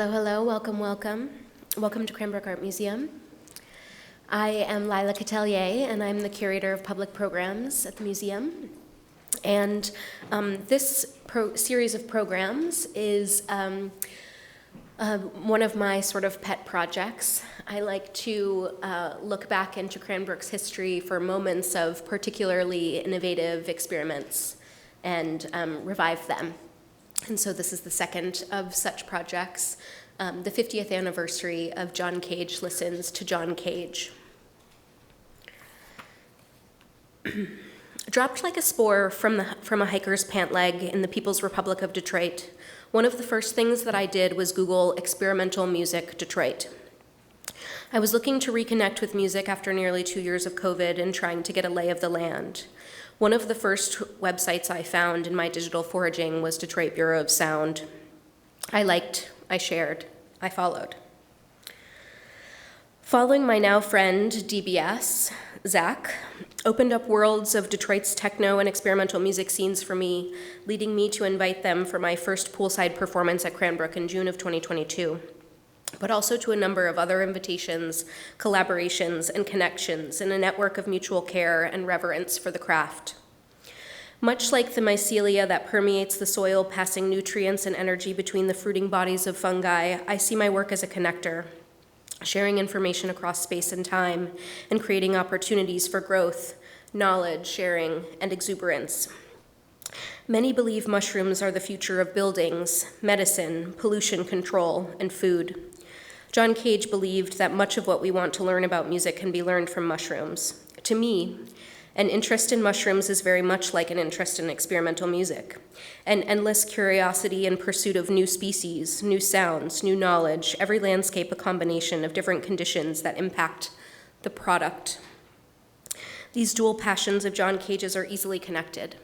Hello, welcome, welcome. Welcome to Cranbrook Art Museum. I am Lila Catelier, and I'm the Curator of Public Programs at the museum. And this series of programs is one of my sort of pet projects. I like to look back into Cranbrook's history for moments of particularly innovative experiments and revive them. And so this is the second of such projects, the 50th anniversary of John Cage Listens to John Cage. Dropped like a spore from a hiker's pant leg in the People's Republic of Detroit, one of the first things that I did was Google experimental music Detroit. I was looking to reconnect with music after nearly 2 years of COVID and trying to get a lay of the land. One of the first websites I found in my digital foraging was Detroit Bureau of Sound. I liked, I shared, I followed. Following my now friend, DBS, Zach, opened up worlds of Detroit's techno and experimental music scenes for me, leading me to invite them for my first poolside performance at Cranbrook in June of 2022, but also to a number of other invitations, collaborations, and connections in a network of mutual care and reverence for the craft. Much like the mycelia that permeates the soil, passing nutrients and energy between the fruiting bodies of fungi, I see my work as a connector, sharing information across space and time, and creating opportunities for growth, knowledge sharing, and exuberance. Many believe mushrooms are the future of buildings, medicine, pollution control, and food. John Cage believed that much of what we want to learn about music can be learned from mushrooms. To me, an interest in mushrooms is very much like an interest in experimental music, an endless curiosity and pursuit of new species, new sounds, new knowledge, every landscape a combination of different conditions that impact the product. These dual passions of John Cage's are easily connected.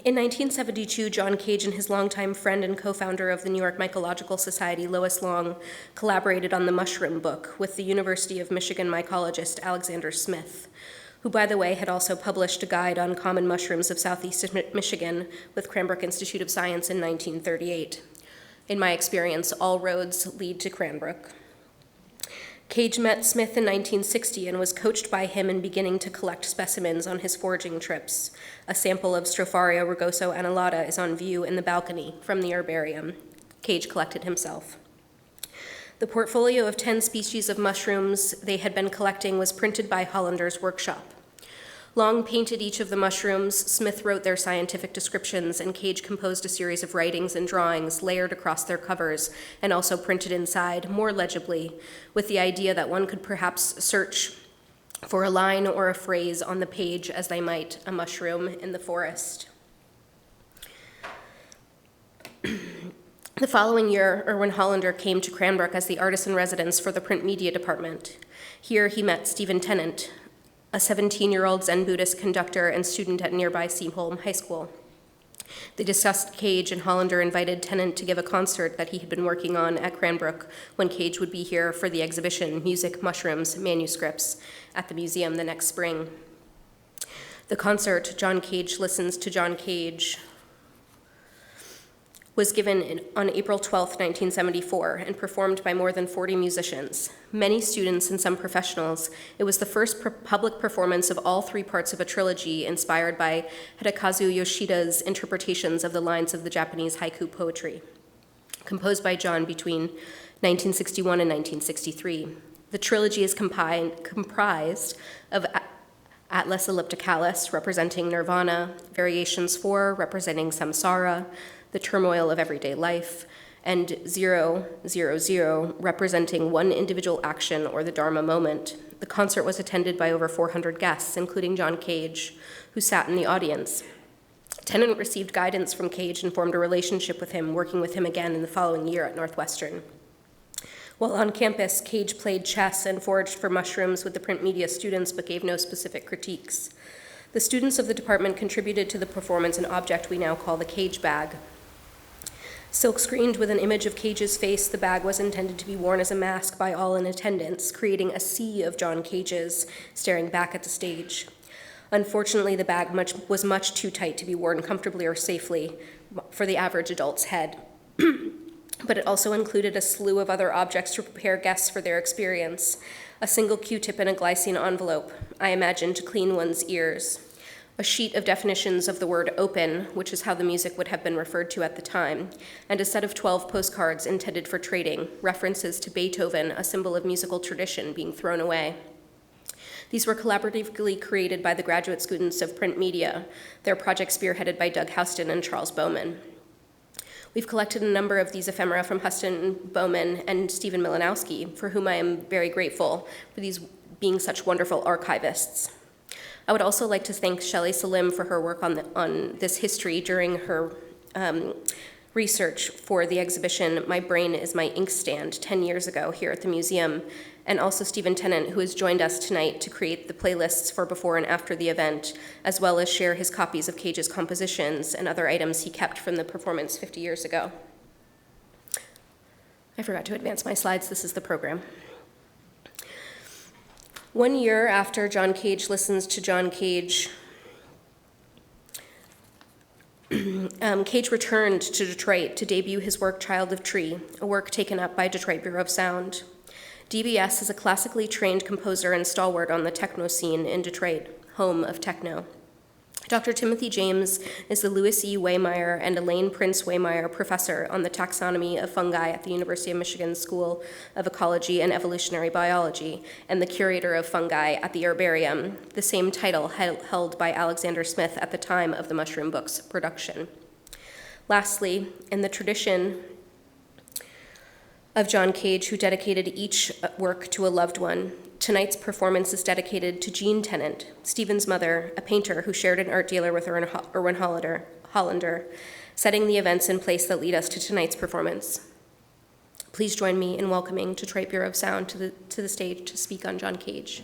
In 1972, John Cage and his longtime friend and co-founder of the New York Mycological Society, Lois Long, collaborated on the Mushroom Book with the University of Michigan mycologist Alexander Smith, who, by the way, had also published a guide on common mushrooms of Southeast Michigan with Cranbrook Institute of Science in 1938. In my experience, all roads lead to Cranbrook. Cage met Smith in 1960 and was coached by him in beginning to collect specimens on his foraging trips. A sample of Stropharia rugoso annulata is on view in the balcony from the Herbarium. Cage collected himself. The portfolio of 10 species of mushrooms they had been collecting was printed by Hollander's workshop. Long painted each of the mushrooms, Smith wrote their scientific descriptions, and Cage composed a series of writings and drawings layered across their covers and also printed inside more legibly, with the idea that one could perhaps search for a line or a phrase on the page as they might a mushroom in the forest. The following year, Erwin Hollander came to Cranbrook as the artist in residence for the print media department. Here he met Stephen Tennant, a 17-year-old Zen Buddhist conductor and student at nearby Seaholm High School. They discussed Cage, and Hollander invited Tennant to give a concert that he had been working on at Cranbrook when Cage would be here for the exhibition Music, Mushrooms, Manuscripts at the museum the next spring. The concert, John Cage Listens to John Cage, was given on April 12, 1974, and performed by more than 40 musicians, many students and some professionals. It was the first public performance of all three parts of a trilogy inspired by Hidekazu Yoshida's interpretations of the lines of the Japanese haiku poetry, composed by John between 1961 and 1963. The trilogy is comprised of Atlas Ellipticalis, representing Nirvana, Variations 4, representing Samsara, the turmoil of everyday life, and 000, representing one individual action or the Dharma moment. The concert was attended by over 400 guests, including John Cage, who sat in the audience. Tennant received guidance from Cage and formed a relationship with him, working with him again in the following year at Northwestern. While on campus, Cage played chess and foraged for mushrooms with the print media students, but gave no specific critiques. The students of the department contributed to the performance an object we now call the Cage bag. Silk-screened with an image of Cage's face, the bag was intended to be worn as a mask by all in attendance, creating a sea of John Cages staring back at the stage. Unfortunately, the bag was much too tight to be worn comfortably or safely for the average adult's head. But it also included a slew of other objects to prepare guests for their experience. A single Q-tip in a glycine envelope, I imagine, to clean one's ears. A sheet of definitions of the word open, which is how the music would have been referred to at the time, and a set of 12 postcards intended for trading, references to Beethoven, a symbol of musical tradition, being thrown away. These were collaboratively created by the graduate students of print media, their project spearheaded by Doug Houston and Charles Bowman. We've collected a number of these ephemera from Huston, Bowman, and Stephen Milanowski, for whom I am very grateful for these being such wonderful archivists. I would also like to thank Shelley Salim for her work on this history during her research for the exhibition My Brain is My Inkstand 10 years ago here at the museum, and also Stephen Tennant, who has joined us tonight to create the playlists for before and after the event, as well as share his copies of Cage's compositions and other items he kept from the performance 50 years ago. I forgot to advance my slides. This is the program. 1 year after John Cage listens to John Cage, Cage returned to Detroit to debut his work Child of Tree, a work taken up by Detroit Bureau of Sound. DBS is a classically trained composer and stalwart on the techno scene in Detroit, home of techno. Dr. Timothy James is the Louis E. Waymeyer and Elaine Prince Waymeyer Professor on the Taxonomy of Fungi at the University of Michigan School of Ecology and Evolutionary Biology, and the Curator of Fungi at the Herbarium, the same title held by Alexander Smith at the time of the Mushroom Book's production. Lastly, in the tradition of John Cage, who dedicated each work to a loved one, tonight's performance is dedicated to Jean Tennant, Stephen's mother, a painter who shared an art dealer with Erwin Hollander, setting the events in place that lead us to tonight's performance. Please join me in welcoming Detroit Bureau of Sound to the stage to speak on John Cage.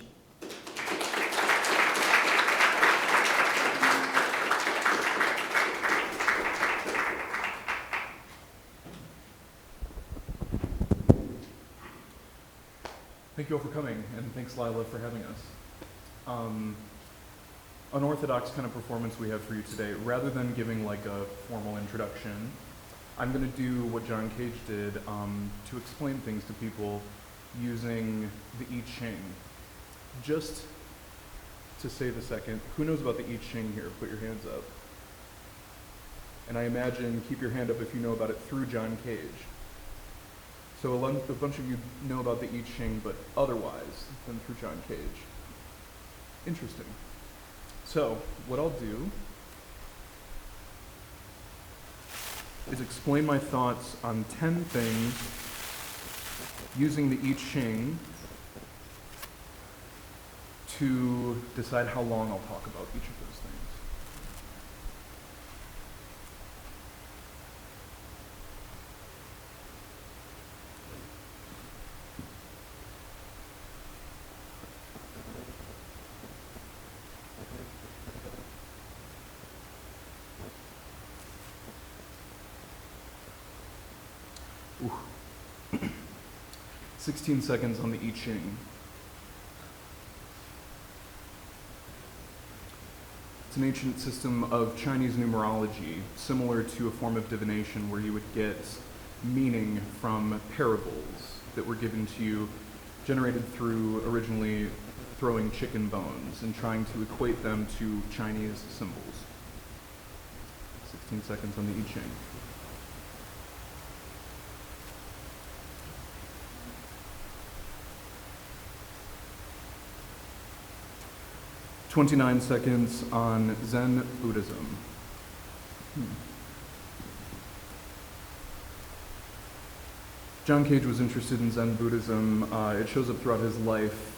Thank you all for coming, and thanks Lila for having us. Unorthodox kind of performance we have for you today. Rather than giving like a formal introduction, I'm going to do what John Cage did to explain things to people using the I Ching. Just to save a second, who knows about the I Ching here? Put your hands up. And I imagine, keep your hand up if you know about it through John Cage. So a bunch of you know about the I Ching, but otherwise than through John Cage. Interesting. So what I'll do is explain my thoughts on 10 things using the I Ching to decide how long I'll talk about each of those things. Ooh. 16 seconds on the I Ching. It's an ancient system of Chinese numerology, similar to a form of divination where you would get meaning from parables that were given to you, generated through originally throwing chicken bones and trying to equate them to Chinese symbols. 16 seconds on the I Ching. "29 seconds on Zen Buddhism. John Cage was interested in Zen Buddhism. It shows up throughout his life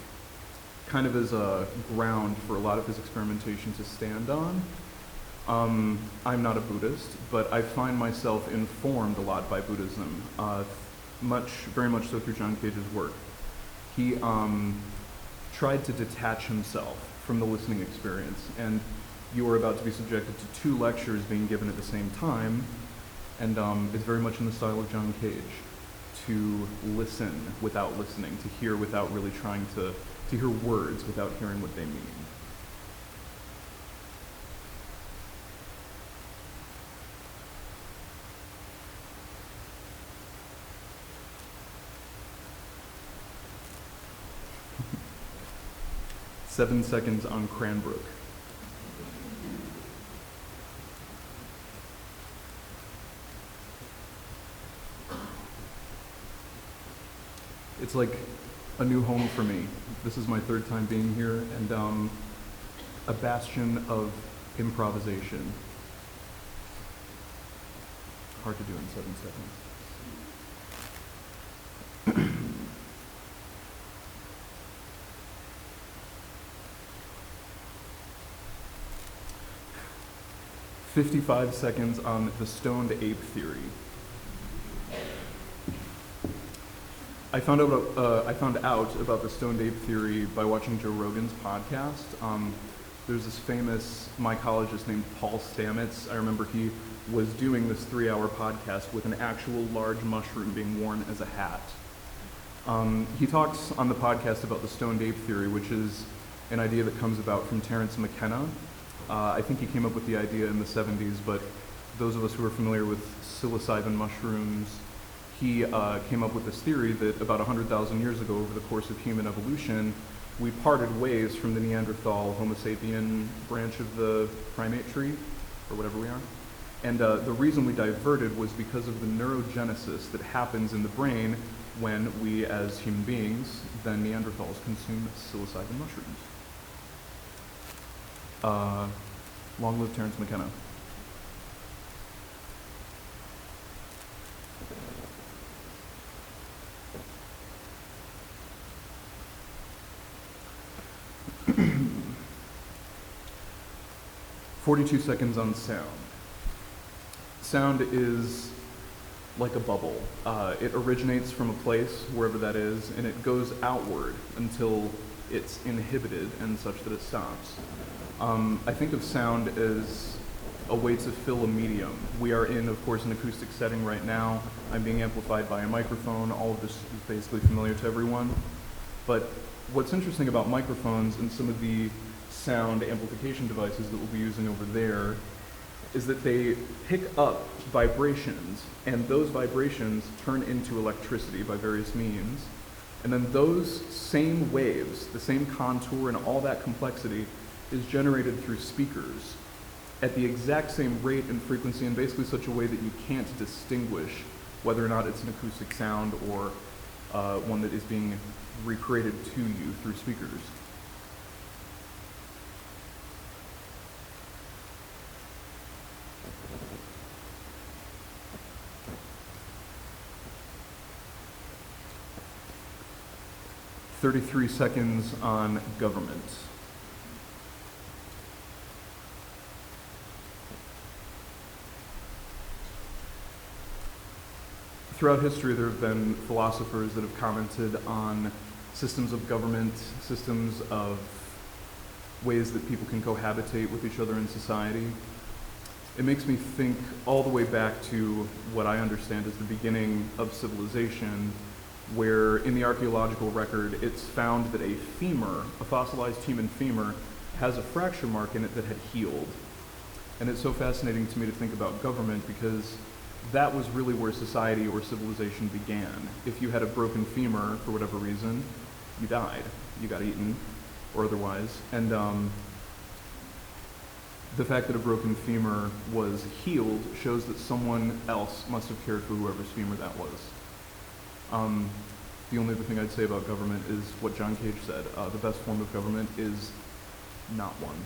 kind of as a ground for a lot of his experimentation to stand on. I'm not a Buddhist, but I find myself informed a lot by Buddhism, very much so through John Cage's work. He tried to detach himself from the listening experience, and you are about to be subjected to 2 lectures being given at the same time, and it's very much in the style of John Cage, to listen without listening, to hear without really trying to hear words without hearing what they mean. 7 seconds on Cranbrook. It's like a new home for me. This is my 3rd time being here, and a bastion of improvisation. Hard to do in 7 seconds. 55 seconds on the stoned ape theory. I found out about the stoned ape theory by watching Joe Rogan's podcast. There's this famous mycologist named Paul Stamets. I remember he was doing this 3-hour podcast with an actual large mushroom being worn as a hat. He talks on the podcast about the stoned ape theory, which is an idea that comes about from Terence McKenna. I think he came up with the idea in the 70s, but those of us who are familiar with psilocybin mushrooms, he came up with this theory that about 100,000 years ago, over the course of human evolution, we parted ways from the Neanderthal Homo sapien branch of the primate tree, or whatever we are. And the reason we diverted was because of the neurogenesis that happens in the brain when we, as human beings, then Neanderthals, consume psilocybin mushrooms. Long live Terence McKenna. "42 seconds on sound. Sound is like a bubble. It originates from a place, wherever that is, and it goes outward until it's inhibited and such that it stops. I think of sound as a way to fill a medium. We are in, of course, an acoustic setting right now. I'm being amplified by a microphone. All of this is basically familiar to everyone. But what's interesting about microphones and some of the sound amplification devices that we'll be using over there is that they pick up vibrations, and those vibrations turn into electricity by various means. And then those same waves, the same contour and all that complexity is generated through speakers at the exact same rate and frequency in basically such a way that you can't distinguish whether or not it's an acoustic sound or one that is being recreated to you through speakers. "33 seconds on government. Throughout history, there have been philosophers that have commented on systems of government, systems of ways that people can cohabitate with each other in society. It makes me think all the way back to what I understand as the beginning of civilization, where in the archaeological record, it's found that a femur, a fossilized human femur, has a fracture mark in it that had healed. And it's so fascinating to me to think about government because that was really where society or civilization began. If you had a broken femur for whatever reason, you died. You got eaten or otherwise. And the fact that a broken femur was healed shows that someone else must have cared for whoever's femur that was. The only other thing I'd say about government is what John Cage said. The best form of government is not one.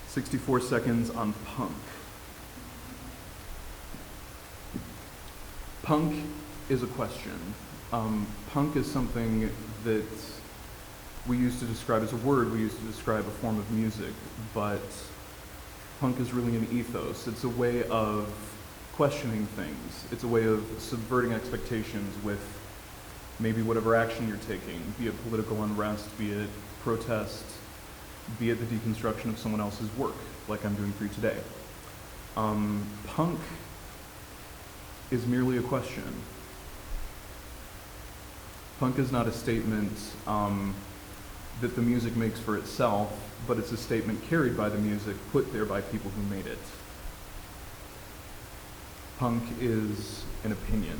"64 seconds on punk. Punk is a question. Punk is something that we used to describe as a word, we used to describe a form of music, but punk is really an ethos. It's a way of questioning things. It's a way of subverting expectations with maybe whatever action you're taking, be it political unrest, be it protest, be it the deconstruction of someone else's work, like I'm doing for you today. Punk is merely a question. Punk is not a statement that the music makes for itself, but it's a statement carried by the music, put there by people who made it. Punk is an opinion.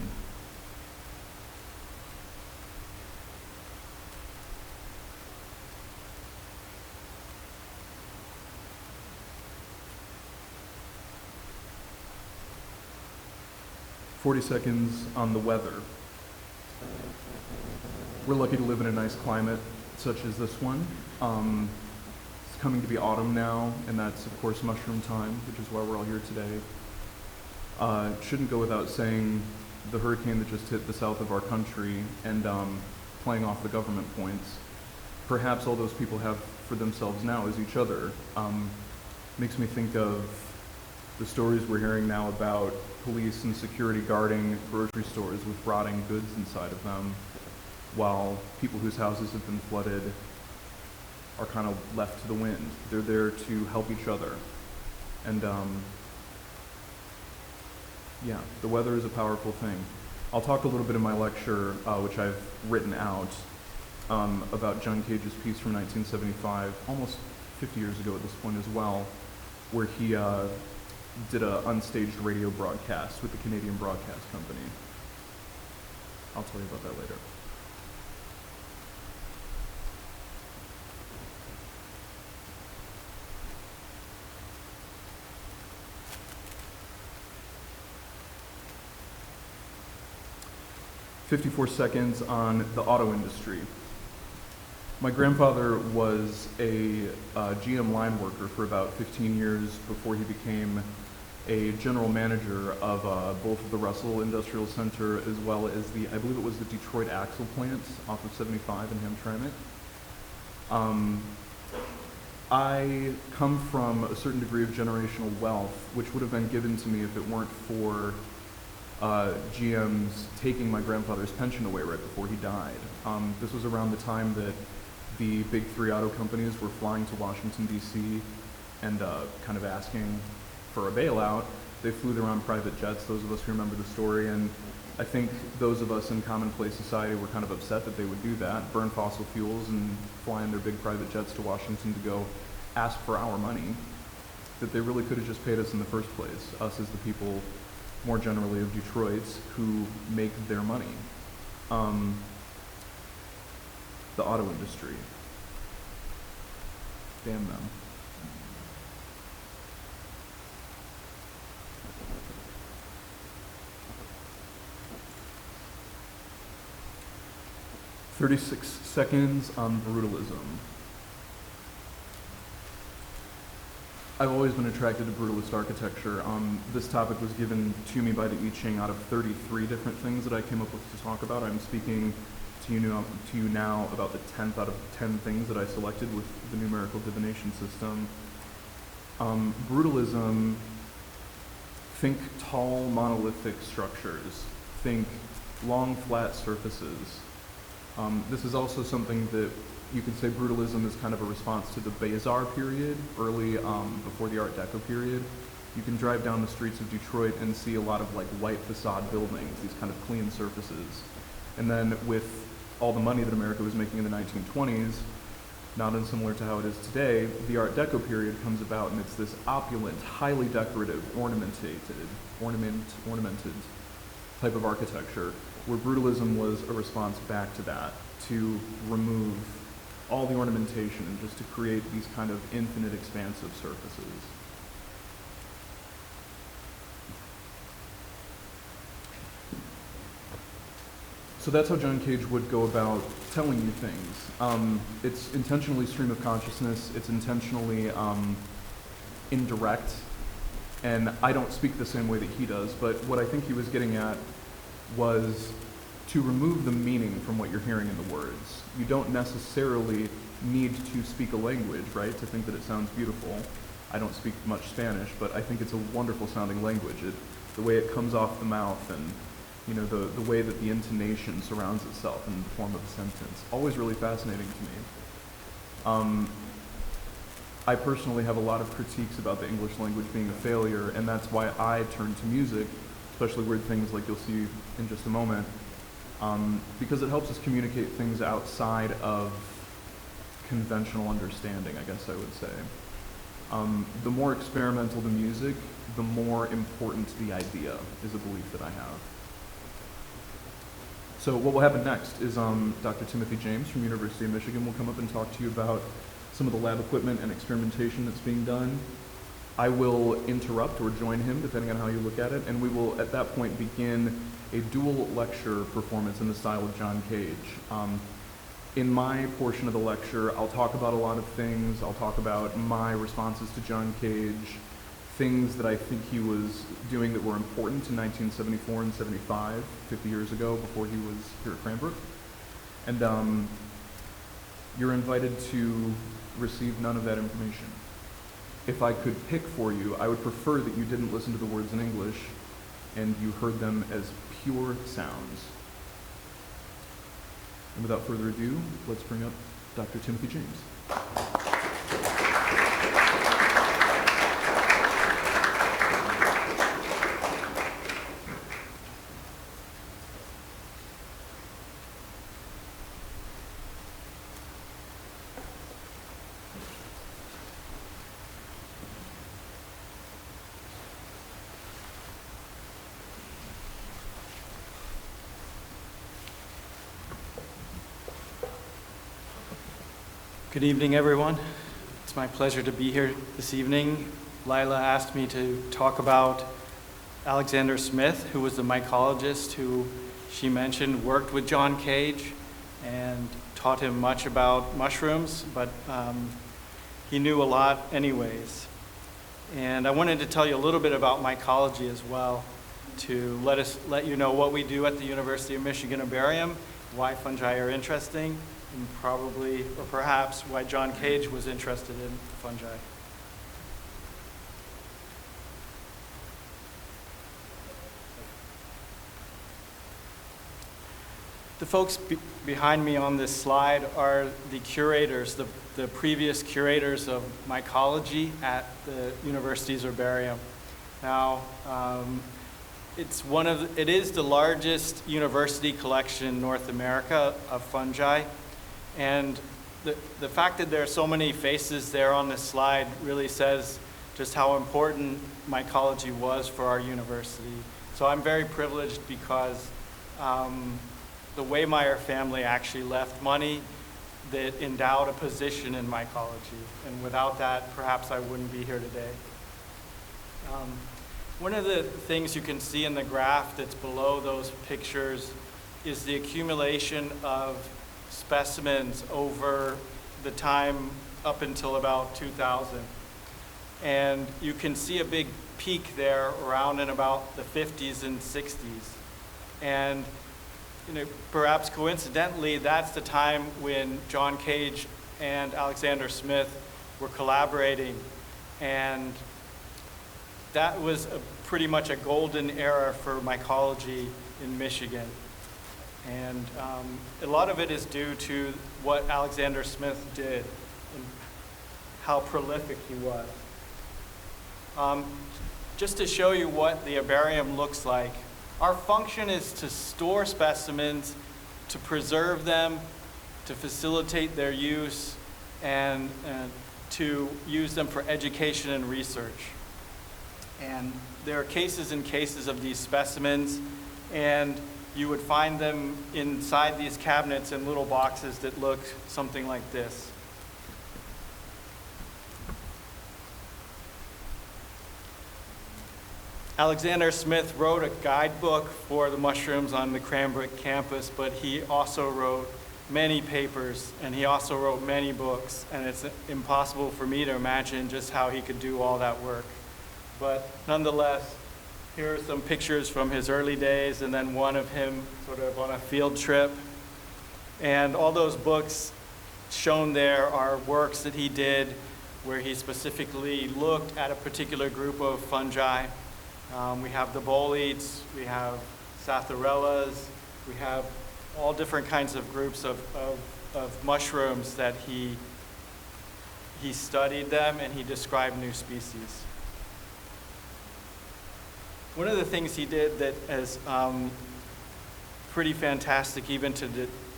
"40 seconds on the weather. We're lucky to live in a nice climate such as this one. It's coming to be autumn now, and that's of course mushroom time, which is why we're all here today. It shouldn't go without saying the hurricane that just hit the south of our country and playing off the government points, perhaps all those people have for themselves now is each other. Makes me think of the stories we're hearing now about police and security guarding grocery stores with rotting goods inside of them, while people whose houses have been flooded are kind of left to the wind. They're there to help each other. And yeah, the weather is a powerful thing. I'll talk a little bit in my lecture, which I've written out, about John Cage's piece from 1975, almost 50 years ago at this point as well, where he did an unstaged radio broadcast with the Canadian Broadcast Company. I'll tell you about that later. "54 seconds on the auto industry. My grandfather was a GM line worker for about 15 years before he became a general manager of both of the Russell Industrial Center as well as I believe it was the Detroit Axle plant off of 75 in Hamtramck. I come from a certain degree of generational wealth, which would have been given to me if it weren't for GM's taking my grandfather's pension away right before he died. This was around the time that the big three auto companies were flying to Washington, D.C. and kind of asking for a bailout. They flew their own private jets, those of us who remember the story, and I think those of us in commonplace society were kind of upset that they would do that, burn fossil fuels and fly in their big private jets to Washington to go ask for our money, that they really could have just paid us in the first place, us as the people more generally of Detroit who make their money. The auto industry. Damn them. "36 seconds on brutalism. I've always been attracted to brutalist architecture. This topic was given to me by the I Ching out of 33 different things that I came up with to talk about. I'm speaking to you now about the 10th out of 10 things that I selected with the numerical divination system. Brutalism, think tall monolithic structures, think long flat surfaces. This is also something that you could say brutalism is kind of a response to the Beaux-Arts period, early before the Art Deco period. You can drive down the streets of Detroit and see a lot of like white facade buildings, these kind of clean surfaces. And then with all the money that America was making in the 1920s, not unsimilar to how it is today, the Art Deco period comes about and it's this opulent, highly decorative, ornamented type of architecture, where brutalism was a response back to that, to remove all the ornamentation and just to create these kind of infinite expansive surfaces. So that's how John Cage would go about telling you things. It's intentionally stream of consciousness, it's intentionally indirect, and I don't speak the same way that he does, but what I think he was getting at was to remove the meaning from what you're hearing in the words. You don't necessarily need to speak a language, right, to think that it sounds beautiful. I don't speak much Spanish, but I think it's a wonderful sounding language. The way it comes off the mouth and the way that the intonation surrounds itself in the form of a sentence. Always really fascinating to me. I personally have a lot of critiques about the English language being a failure, and that's why I turn to music, especially weird things like you'll see in just a moment, because it helps us communicate things outside of conventional understanding, I guess I would say. The more experimental the music, the more important the idea is a belief that I have. So what will happen next is Dr. Timothy James from University of Michigan will come up and talk to you about some of the lab equipment and experimentation that's being done. I will interrupt or join him, depending on how you look at it, and we will at that point begin a dual lecture performance in the style of John Cage. In my portion of the lecture, I'll talk about a lot of things. I'll talk about my responses to John Cage, things that I think he was doing that were important in 1974 and 75, 50 years ago, before he was here at Cranbrook. And you're invited to receive none of that information. If I could pick for you, I would prefer that you didn't listen to the words in English and you heard them as pure sounds. And without further ado, let's bring up Dr. Timothy James. Good evening, everyone. It's my pleasure to be here this evening. Lila asked me to talk about Alexander Smith, who was the mycologist who she mentioned worked with John Cage and taught him much about mushrooms, but he knew a lot anyways. And I wanted to tell you a little bit about mycology as well, to let you know what we do at the University of Michigan Herbarium, why fungi are interesting, and probably, or perhaps, why John Cage was interested in fungi. The folks behind me on this slide are the curators, the previous curators of mycology at the university's herbarium. Now, it is the largest university collection in North America of fungi. And the fact that there are so many faces there on this slide really says just how important mycology was for our university. So I'm very privileged because the Waymeyer family actually left money that endowed a position in mycology. And without that, perhaps I wouldn't be here today. One of the things you can see in the graph that's below those pictures is the accumulation of specimens over the time up until about 2000. And you can see a big peak there around in about the 50s and 60s. And perhaps coincidentally, that's the time when John Cage and Alexander Smith were collaborating. And that was pretty much a golden era for mycology in Michigan. And a lot of it is due to what Alexander Smith did and how prolific he was. Just to show you what the herbarium looks like, our function is to store specimens, to preserve them, to facilitate their use, and to use them for education and research. And there are cases and cases of these specimens, and you would find them inside these cabinets in little boxes that look something like this. Alexander Smith wrote a guidebook for the mushrooms on the Cranbrook campus, but he also wrote many papers, and he also wrote many books, and it's impossible for me to imagine just how he could do all that work. But nonetheless, here are some pictures from his early days, and then one of him sort of on a field trip. And all those books shown there are works that he did where he specifically looked at a particular group of fungi. We have the boletes, we have Satharellas, we have all different kinds of groups of mushrooms that he studied them, and he described new species. One of the things he did that has pretty fantastic even to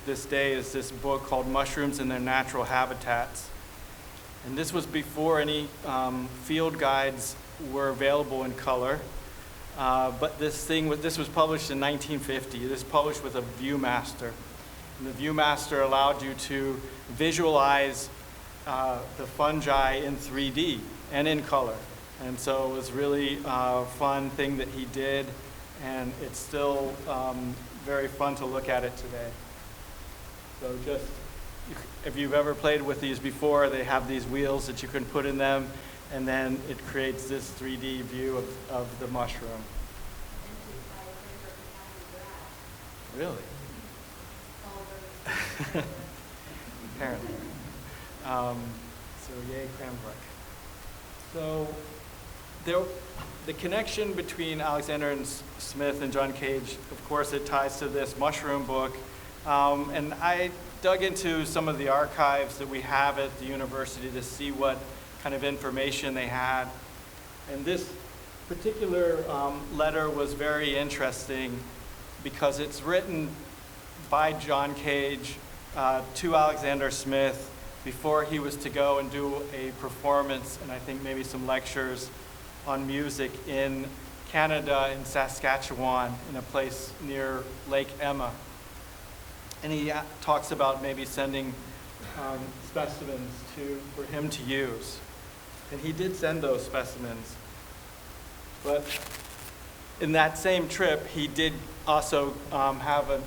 this day is this book called Mushrooms in Their Natural Habitats. And this was before any field guides were available in color. But this was published in 1950. This was published with a ViewMaster. And the ViewMaster allowed you to visualize the fungi in 3D and in color. And so it was really a fun thing that he did, and it's still very fun to look at it today. So just, if you've ever played with these before, they have these wheels that you can put in them, and then it creates this 3D view of the mushroom. Really? Apparently. So yay, Cranbrook. So the connection between Alexander and Smith and John Cage, of course, it ties to this mushroom book. And I dug into some of the archives that we have at the university to see what kind of information they had. And this particular letter was very interesting because it's written by John Cage to Alexander Smith before he was to go and do a performance and I think maybe some lectures on music in Canada, in Saskatchewan, in a place near Lake Emma. And he talks about maybe sending specimens for him to use. And he did send those specimens. But in that same trip, he did also have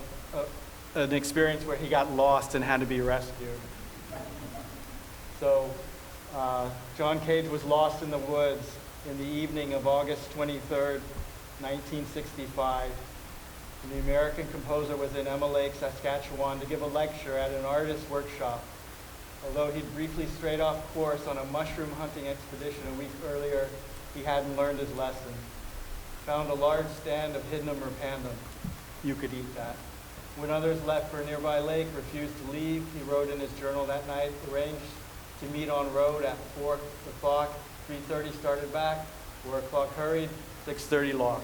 an experience where he got lost and had to be rescued. So John Cage was lost in the woods in the evening of August 23rd, 1965. And the American composer was in Emma Lake, Saskatchewan, to give a lecture at an artist workshop. Although he'd briefly strayed off course on a mushroom hunting expedition a week earlier, he hadn't learned his lesson. Found a large stand of Hydnum repandum. You could eat that. When others left for a nearby lake, refused to leave, he wrote in his journal that night, arranged to meet on road at 4 o'clock, 3:30 started back, 4 o'clock hurried, 6:30 lost.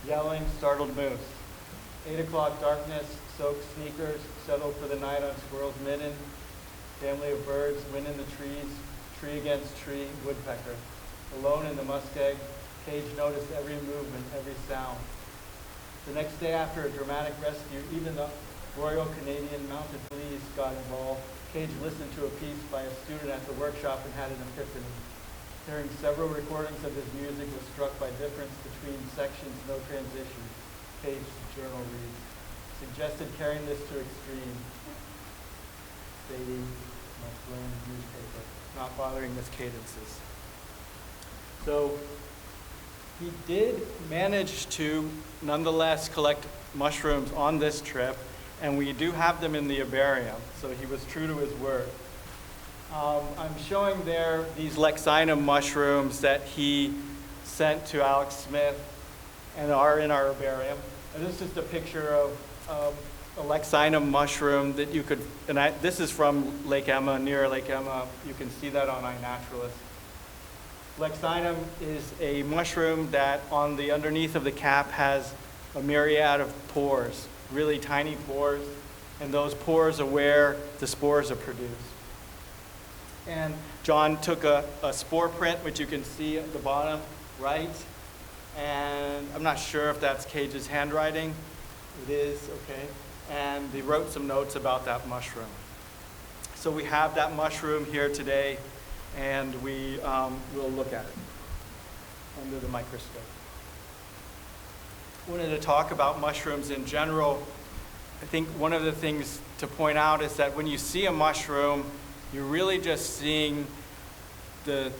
Yelling, startled moose. 8 o'clock darkness, soaked sneakers, settled for the night on squirrel's midden. Family of birds, wind in the trees, tree against tree, woodpecker. Alone in the muskeg, Cage noticed every movement, every sound. The next day after a dramatic rescue, even the Royal Canadian Mounted Police got involved. Cage listened to a piece by a student at the workshop and had an epiphany. Hearing several recordings of his music was struck by difference between sections, no transition. Cage journal reads, suggested carrying this to extreme. Sadie must learn newspaper, not bothering Miss Cadences. So he did manage to nonetheless collect mushrooms on this trip, and we do have them in the herbarium, so he was true to his word. I'm showing there these Lexinum mushrooms that he sent to Alex Smith and are in our herbarium. And this is just a picture of a Lexinum mushroom that you could, this is from Lake Emma, near Lake Emma. You can see that on iNaturalist. Lexinum is a mushroom that on the underneath of the cap has a myriad of pores, really tiny pores, and those pores are where the spores are produced. And John took a spore print, which you can see at the bottom right, and I'm not sure if that's Cage's handwriting. It is, okay. And he wrote some notes about that mushroom. So we have that mushroom here today, and we will look at it under the microscope. I wanted to talk about mushrooms in general. I think one of the things to point out is that when you see a mushroom, you're really just seeing the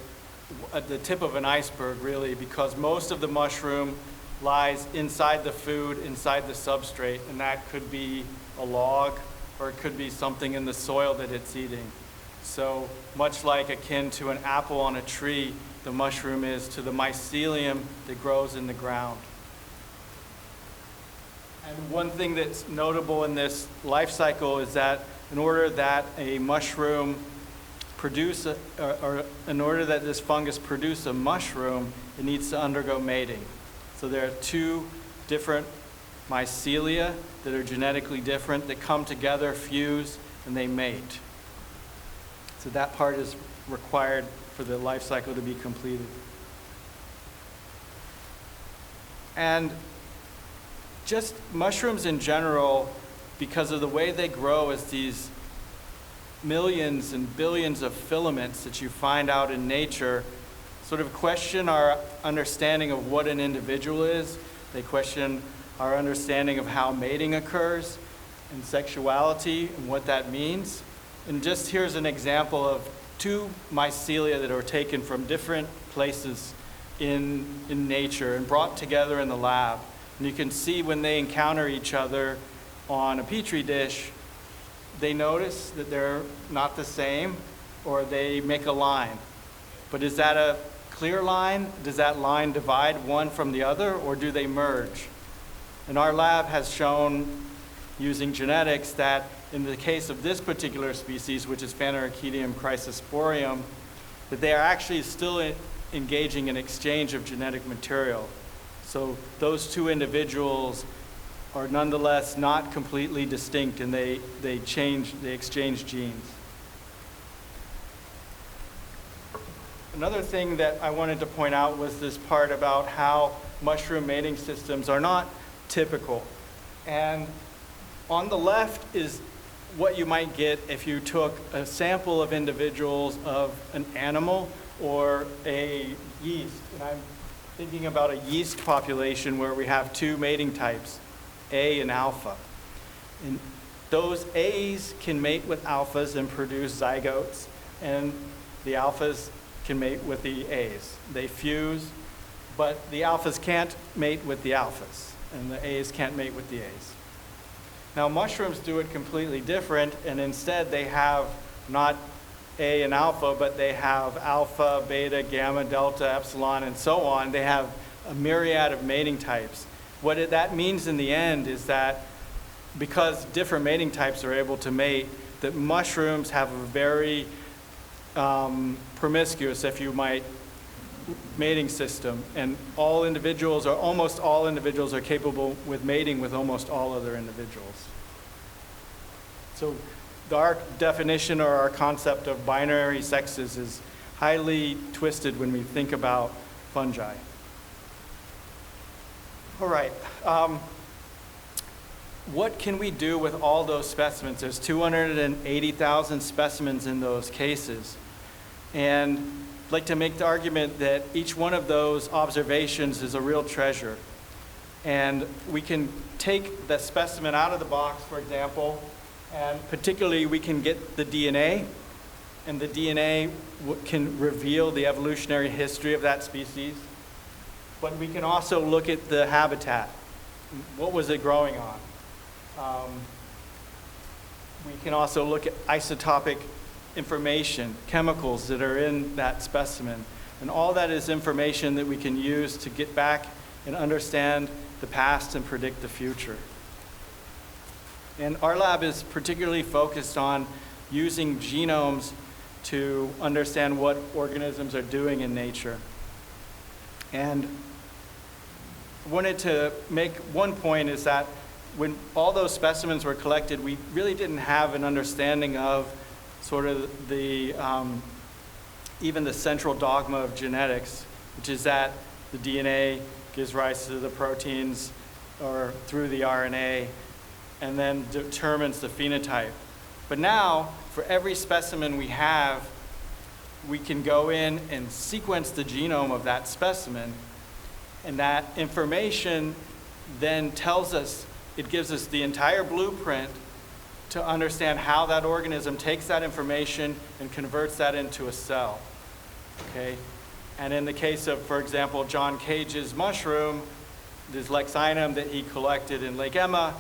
tip of an iceberg, really, because most of the mushroom lies inside the food, inside the substrate, and that could be a log, or it could be something in the soil that it's eating. So much like akin to an apple on a tree, the mushroom is to the mycelium that grows in the ground. And one thing that's notable in this life cycle is that in order that a mushroom produce, or in order that this fungus produce a mushroom, it needs to undergo mating. So there are two different mycelia that are genetically different that come together, fuse, and they mate. So that part is required for the life cycle to be completed. And just mushrooms in general, because of the way they grow as these millions and billions of filaments that you find out in nature, sort of question our understanding of what an individual is. They question our understanding of how mating occurs and sexuality and what that means. And just here's an example of two mycelia that are taken from different places in nature and brought together in the lab. And you can see when they encounter each other on a petri dish, they notice that they're not the same, or they make a line. But is that a clear line? Does that line divide one from the other, or do they merge? And our lab has shown, using genetics, that in the case of this particular species, which is Phanerochedium chrysosporium, that they are actually still engaging in exchange of genetic material. So those two individuals are nonetheless not completely distinct, and they exchange genes. Another thing that I wanted to point out was this part about how mushroom mating systems are not typical. And on the left is what you might get if you took a sample of individuals of an animal or a yeast. And I'm thinking about a yeast population where we have two mating types, A and alpha. And those A's can mate with alphas and produce zygotes, and the alphas can mate with the A's. They fuse, but the alphas can't mate with the alphas, and the A's can't mate with the A's. Now, mushrooms do it completely different, and instead they have not A and alpha, but they have alpha, beta, gamma, delta, epsilon, and so on. They have a myriad of mating types. What that means in the end is that because different mating types are able to mate, that mushrooms have a very promiscuous, if you might, mating system, and all individuals, or almost all individuals, are capable with mating with almost all other individuals. So our definition, or our concept of binary sexes, is highly twisted when we think about fungi. All right. What can we do with all those specimens? There's 280,000 specimens in those cases. And I'd like to make the argument that each one of those observations is a real treasure. And we can take the specimen out of the box, for example, and particularly we can get the DNA, and the DNA can reveal the evolutionary history of that species. But we can also look at the habitat. What was it growing on? We can also look at isotopic information, chemicals that are in that specimen. And all that is information that we can use to get back and understand the past and predict the future. And our lab is particularly focused on using genomes to understand what organisms are doing in nature. And I wanted to make one point, is that when all those specimens were collected, we really didn't have an understanding of sort of the, even the central dogma of genetics, which is that the DNA gives rise to the proteins, or through the RNA, and then determines the phenotype. But now, for every specimen we have, we can go in and sequence the genome of that specimen, and that information then tells us, it gives us the entire blueprint to understand how that organism takes that information and converts that into a cell, okay? And in the case of, for example, John Cage's mushroom, this Lexinum that he collected in Lake Emma,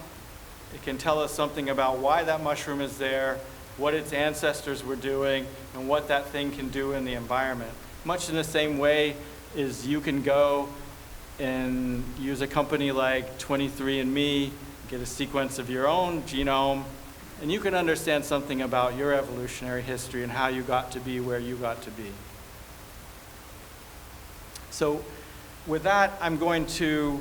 it can tell us something about why that mushroom is there, what its ancestors were doing, and what that thing can do in the environment. Much in the same way as you can go and use a company like 23andMe, get a sequence of your own genome, and you can understand something about your evolutionary history and how you got to be where you got to be. So with that, I'm going to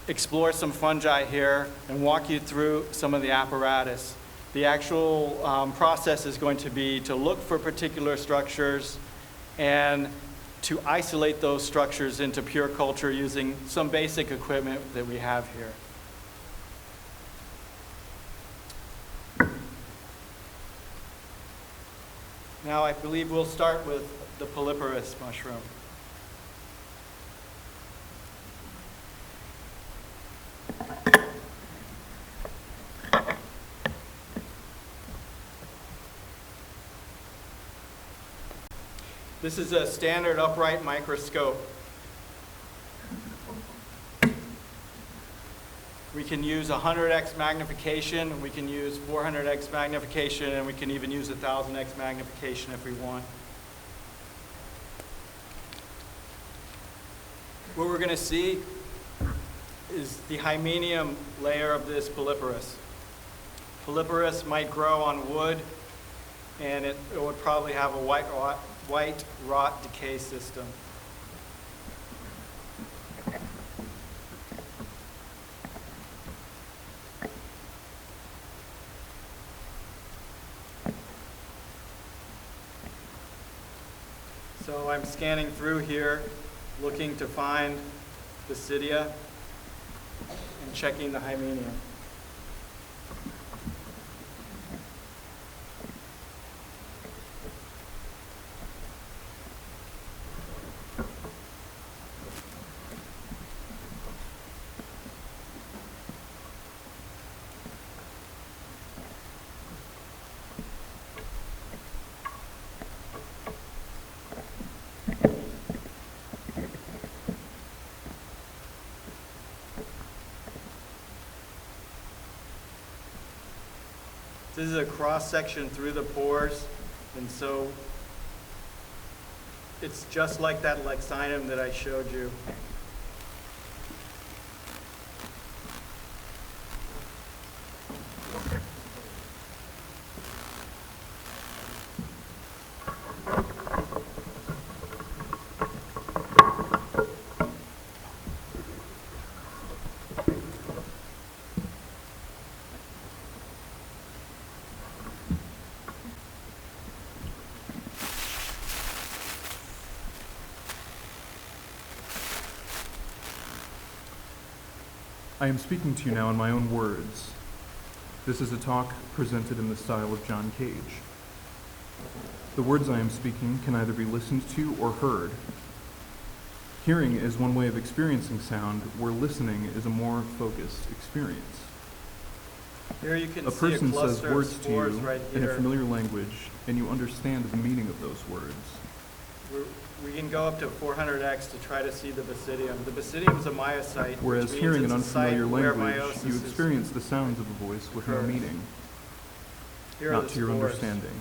explore some fungi here and walk you through some of the apparatus. The actual process is going to be to look for particular structures and to isolate those structures into pure culture using some basic equipment that we have here. Now I believe we'll start with the polyporous mushroom. This is a standard upright microscope. We can use 100x magnification, we can use 400x magnification, and we can even use 1000x magnification if we want. What we're going to see is the hymeneum layer of this polyporous. Polyporous might grow on wood, and it would probably have a white rot decay system. So I'm scanning through here, looking to find basidia and checking the hymeneum. This is a cross-section through the pores, and so it's just like that lexinum that I showed you. I am speaking to you now in my own words. This is a talk presented in the style of John Cage. The words I am speaking can either be listened to or heard. Hearing is one way of experiencing sound, where listening is a more focused experience. Here you can A see person a says cluster words of to spores you right in a here. familiar language, and you understand the meaning of those words. We can go up to 400x to try to see the basidium. The basidium is a myocyte, Whereas which means hearing an it's a site unfamiliar where language, meiosis you is- experience the sounds of a voice with no occurs. meaning, Here are not the to your spores. understanding.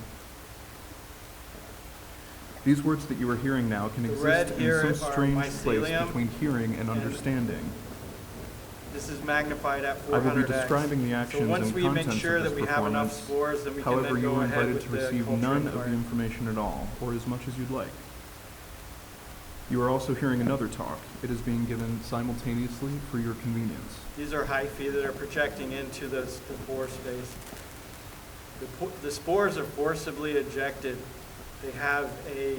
These words that you are hearing now can The red exist here in some are strange place mycelium between hearing and and understanding. This is magnified at 400x. I will be describing the actions so once and we make contents sure of that this we have enough performance. spores, then we can However, then you go are ahead invited with to the receive culturing none of part. the information at all, or as much as you'd like. You are also hearing another talk. It is being given simultaneously for your convenience. These are hyphae that are projecting into the pore space. The spores are forcibly ejected. They have a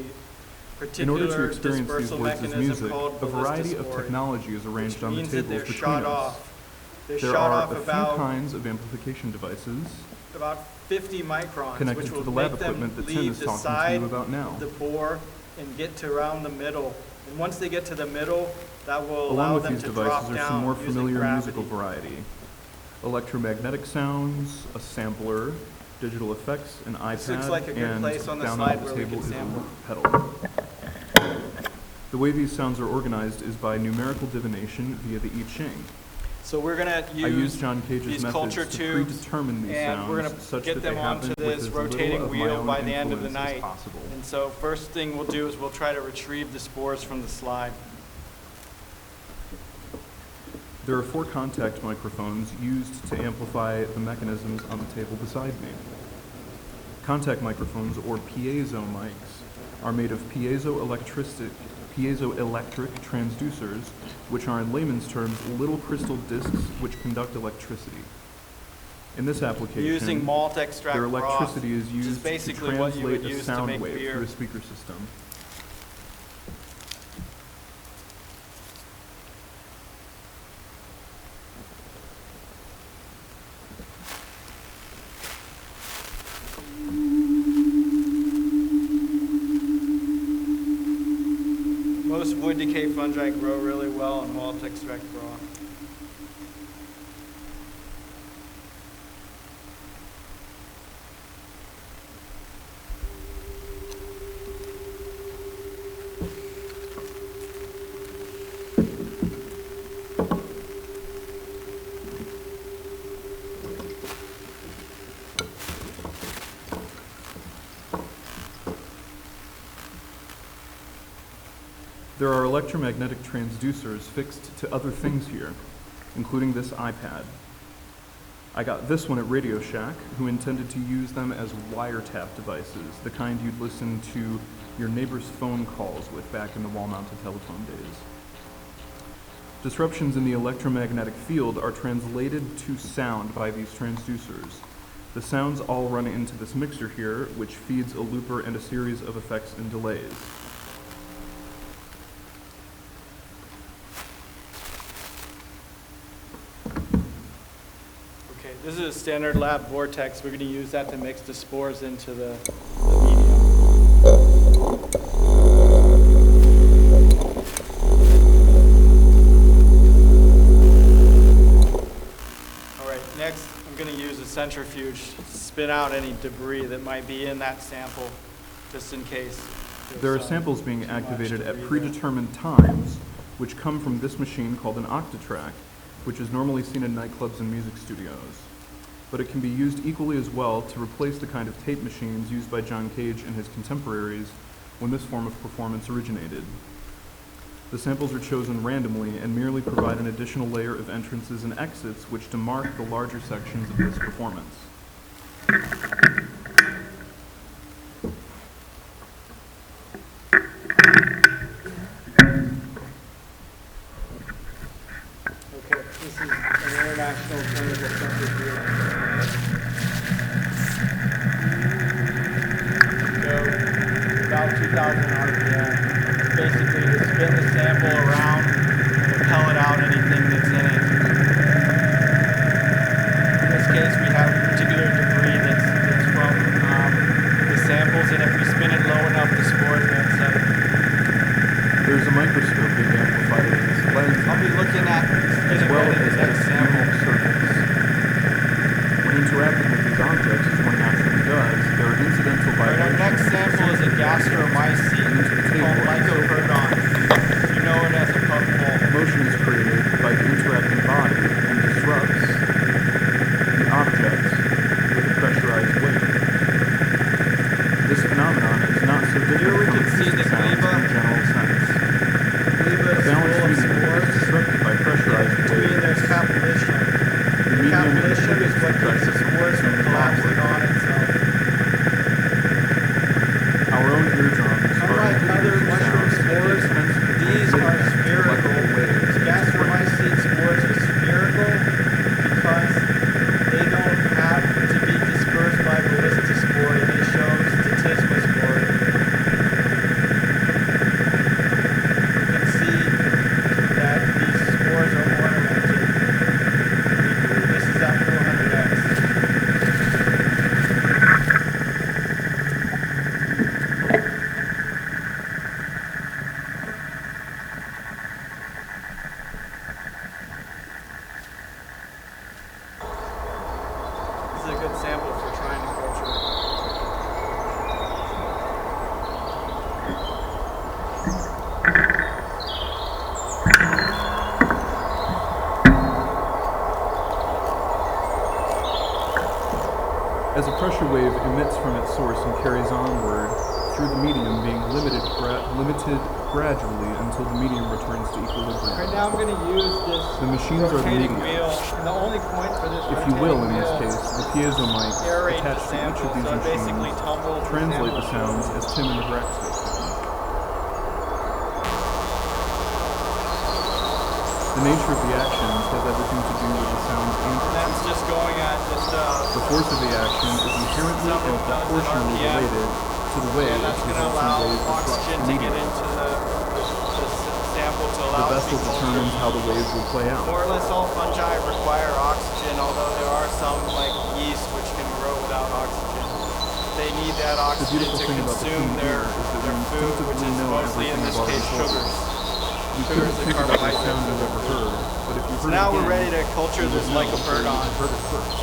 In order to particular experience these dispersal words as mechanism music, called a variety of ballistospory, technology is arranged which on the means that tables they're between shot us. off. They're There shot are off a few about kinds of amplification devices 50 microns, connected which to will the lab make them equipment that Tim leave is the talking to side you about now. of the pore and get to around the middle. And once they get to the middle, that will Along allow with them these to drop devices are down some more using familiar gravity. musical variety. Electromagnetic sounds, a sampler, digital effects, an iPad, This looks like a good and place on the down slide on the where we table can is a sample. loop pedal. The way these sounds are organized is by numerical divination via the I Ching. So we're going to I use use John Cage's these methods culture to tubes, predetermine these and sounds we're going to such get that them they onto happen with this as little rotating of my wheel own by the end of the influence as night. possible. And so first thing we'll do is we'll try to retrieve the spores from the slide. There are 4 contact microphones used to amplify the mechanisms on the table beside me. Contact microphones, or piezo mics, are made of piezoelectric piezoelectric transducers, which are in layman's terms little crystal discs which conduct electricity. In this application, Using malt extract their broth, electricity is which used to basically what you would translate a use to sound make wave beer. through a speaker system. Most wood decay fungi grow really well in malt extract broth. There are electromagnetic transducers fixed to other things here, including this iPad. I got this one at Radio Shack, who intended to use them as wiretap devices, the kind you'd listen to your neighbor's phone calls with back in the wall-mounted telephone days. Disruptions in the electromagnetic field are translated to sound by these transducers. The sounds all run into this mixer here, which feeds a looper and a series of effects and delays. Okay, this is a standard lab vortex. We're going to use that to mix the spores into the medium. All right, next I'm going to use a centrifuge to spin out any debris that might be in that sample, just in case. There are samples being activated at predetermined times, which come from this machine called an octatrack, which is normally seen in nightclubs and music studios. But it can be used equally as well to replace the kind of tape machines used by John Cage and his contemporaries when this form of performance originated. The samples are chosen randomly and merely provide an additional layer of entrances and exits which demark the larger sections of this performance. Okay, this is an international chemical centrifuge. So, about 2,000 RPM. Basically, to spin the sample around and pellet out anything that's in it. In this case, we have particular debris that's from the samples, and if we spin it low enough, the spores won't settle. There's a microscope being amplified in this lens, I'll be looking at as getting well ready as the next sample. external circuits. When interacting with these objects, as one naturally does, there are incidental All right, our vibrations. next sample is a gastromycete called lycoperdon. You know it as a puffball. Motion is created by the interacting body and disrupts the object with a pressurized wave. This phenomenon is not so Here we different can from see the sounds gleba. in a general sense. Gleba A is balanced full of medium is spores. disrupted by pressurized Between waves. there's capillation. The medium Capillation is what keeps the pressure spores from collapsing on itself. Our own eardrums are Unlike other inhibited to mushroom sound spores, and sensitive to these are transmitting spherical. electrical waves. Gastromycete spores are spherical because they don't have to be dispersed by ballistospore. They show statismospore. You can see that these spores are ornamented. This is at 400x. This is a good sample for trying to culture. As a pressure wave emits from its source and carries onward through the medium, being limited gradually until the medium returns to equilibrium. Right now I'm going to use this The machines are the rotating medium. wheel, and the only point for this If you will, in rotating this wheel case, the piezo mics aerate the attached to each sample, of these so it basically machines tumbles translate the sample. sounds as Tim and the Braxton found. The nature of the actions has everything to do with the sound's And amplitude. that's just going at just The force of the action is inherently and several dozen proportionally RPM. related to the way And it that's going to results allow in wave oxygen disruption to get media. into the sample to The allow it to vessel be determines cultured. how the waves will play out. More or less all fungi require oxygen, although there are some like yeast which can grow without oxygen. They need that The oxygen beautiful to thing about the consume food their here is that we food, which instinctively is know mostly in everything this about case our culture. sugars. We Sugars couldn't and figure out every carbohydrates. sound we've ever heard, but if you So heard now it we're ready again, to culture you this would know that you lycoperdon. heard it first.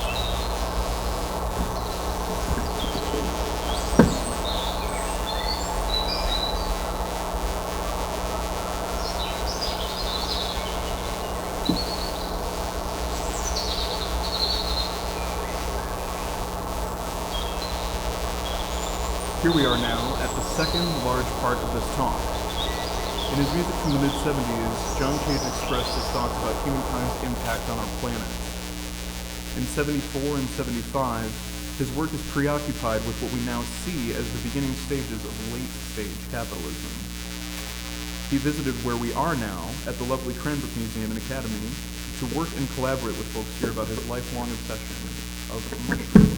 Here we are now at the second large part of this talk. In his music from the mid-70s, John Cage expressed his thoughts about humankind's impact on our planet. In 74 and 75, his work is preoccupied with what we now see as the beginning stages of late-stage capitalism. He visited where we are now, at the lovely Cranbrook Museum and Academy, to work and collaborate with folks here about his lifelong obsession of mushrooms.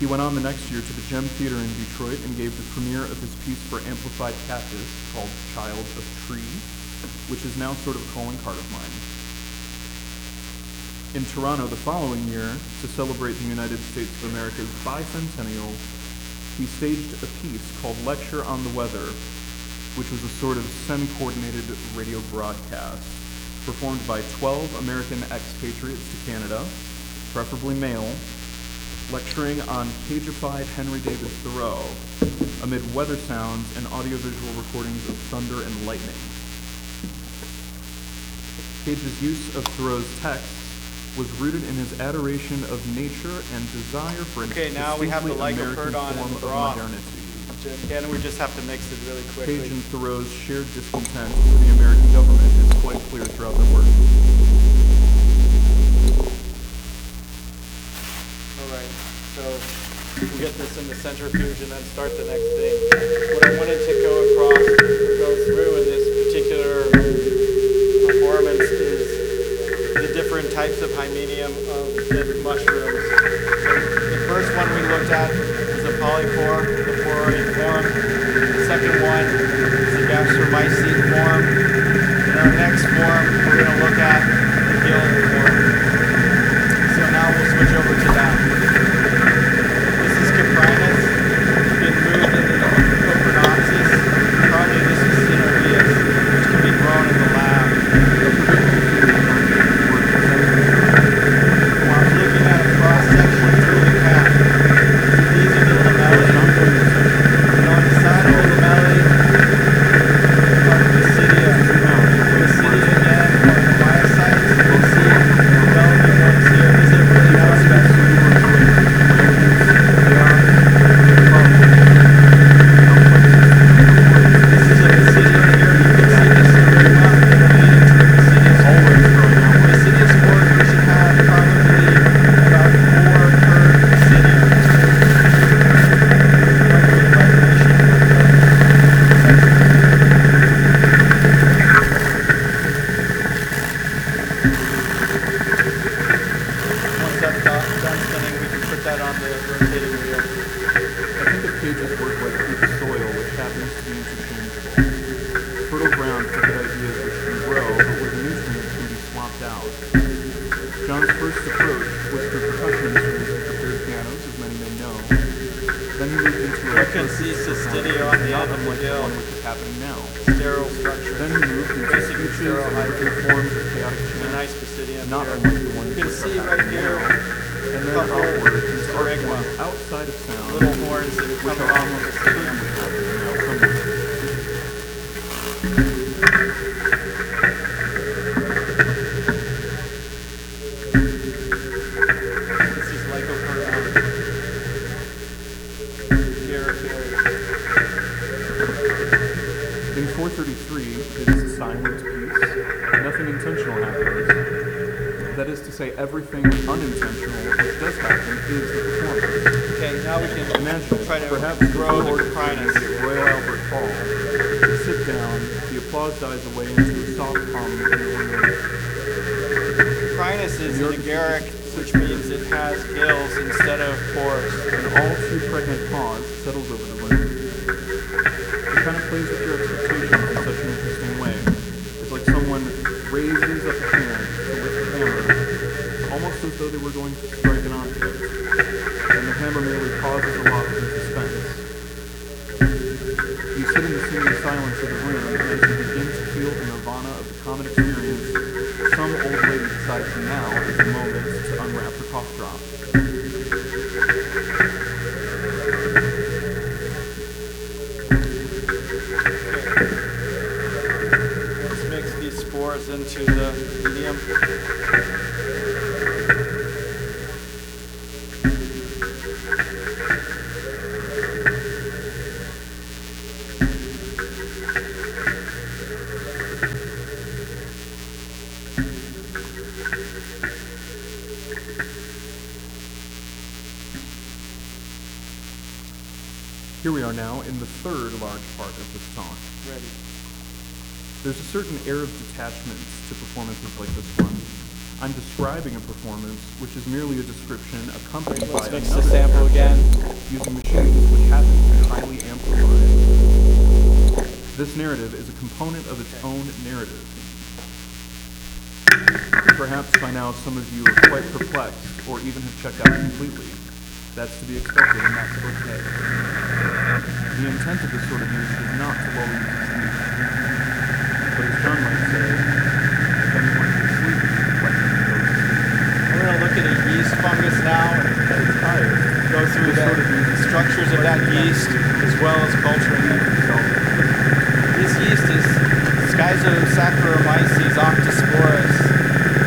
He went on the next year to the Gem Theater in Detroit and gave the premiere of his piece for Amplified Cactus called Child of Tree, which is now sort of a calling card of mine. In Toronto the following year, to celebrate the United States of America's bicentennial, he staged a piece called Lecture on the Weather, which was a sort of semi-coordinated radio broadcast performed by 12 American expatriates to Canada, preferably male, lecturing on cagified Henry David Thoreau amid weather sounds and audiovisual recordings of thunder and lightning. Cage's use of Thoreau's texts was rooted in his adoration of nature and desire for an Okay, now we have the distinctly American lycoperdon form and the of broth. modernity. Again, we just have to mix it really quickly. Cage and Thoreau's shared discontent with the American government is quite clear throughout their work. Alright, so we'll get this in the centrifuge and then start the next thing. What I wanted to go across or go through in this particular performance is the different types of hymenium of the mushrooms. So the first one we looked at was a polypore, the poroid form. The second one is the gastromycete form. In our next form, we're going to look at the gill form. So now we'll switch over to that. This is Caprinus. It's been moved into the Copernopsis. Probably this is Cinereus, which can be grown in the lab. Well, I'm looking at a cross-section through the cap. These are the lamellae. And on the side of the lamellae are the basidia. Basidia again are the myocytes. We'll see developing ones here. These are really more special. This is a basidia here. You can see the stigma leading to the basidia spores. Basidia spores, we should have probably about 4 per basidia. Quite good vibration Once that's done spinning, we can put that on the rotating wheel. I think of Cage's work like good soil, which happens to be interchangeable. Fertile ground for good ideas which can grow, but where the nutrients can be swapped out. John's first approach was through percussion instruments and prepared pianos, as many may know. Then he moved into You can see cystidia on the not end of the unlike the gill. one which is happening now. Sterile structure. Then he moved into Basically speeches sterile and hydrogen. different forms of chaotic A chant, nice basidium not here. unlike the ones You can which see are right happening here, now. And then couple outward into art stigma. forms outside of sound, little horns that which come are along almost with the certainly basidium. happening now somewhere. This is lycoperdon. Here. In 433, it is a silent piece. Nothing intentional happens. That is to say, everything unintentional which does happen is the performance. Okay, now we can Imagine, try to perhaps grow the order Caprinus. at Royal Albert Hall, to sit down, the applause dies away into a soft hum in the room. Prynus is an agaric, which means it has gills instead of pores. An all-too-pregnant pause settles over the room. It kind of plays with your expectations in such an interesting way. It's like someone raises up a hand to lift a hammer, almost as though they were going to strike an object, and the hammer merely pauses aloft in suspense. You sit in the seeming silence of the room, and as you begin to feel the nirvana of the common experience, some old lady decides now is the moment to unwrap her cough drop. Let's mix these spores into the medium. Here we are now in the third large part of this talk. Ready. There's a certain air of detachment to performances like this one. I'm describing a performance which is merely a description accompanied by Let's mix the another sample again. using machines which happen to be highly amplified. This narrative is a component of its own narrative. Perhaps by now some of you are quite perplexed or even have checked out completely. That's to be expected and that's okay. The intent of this sort of music is not to lull you to sleep. But as John might say, if anyone can sleep, let them go to sleep. We're going to look at a yeast fungus now and At its highest, go through this the sort of music structures of that yeast as well as culturing it. This yeast is Schizosaccharomyces octosporus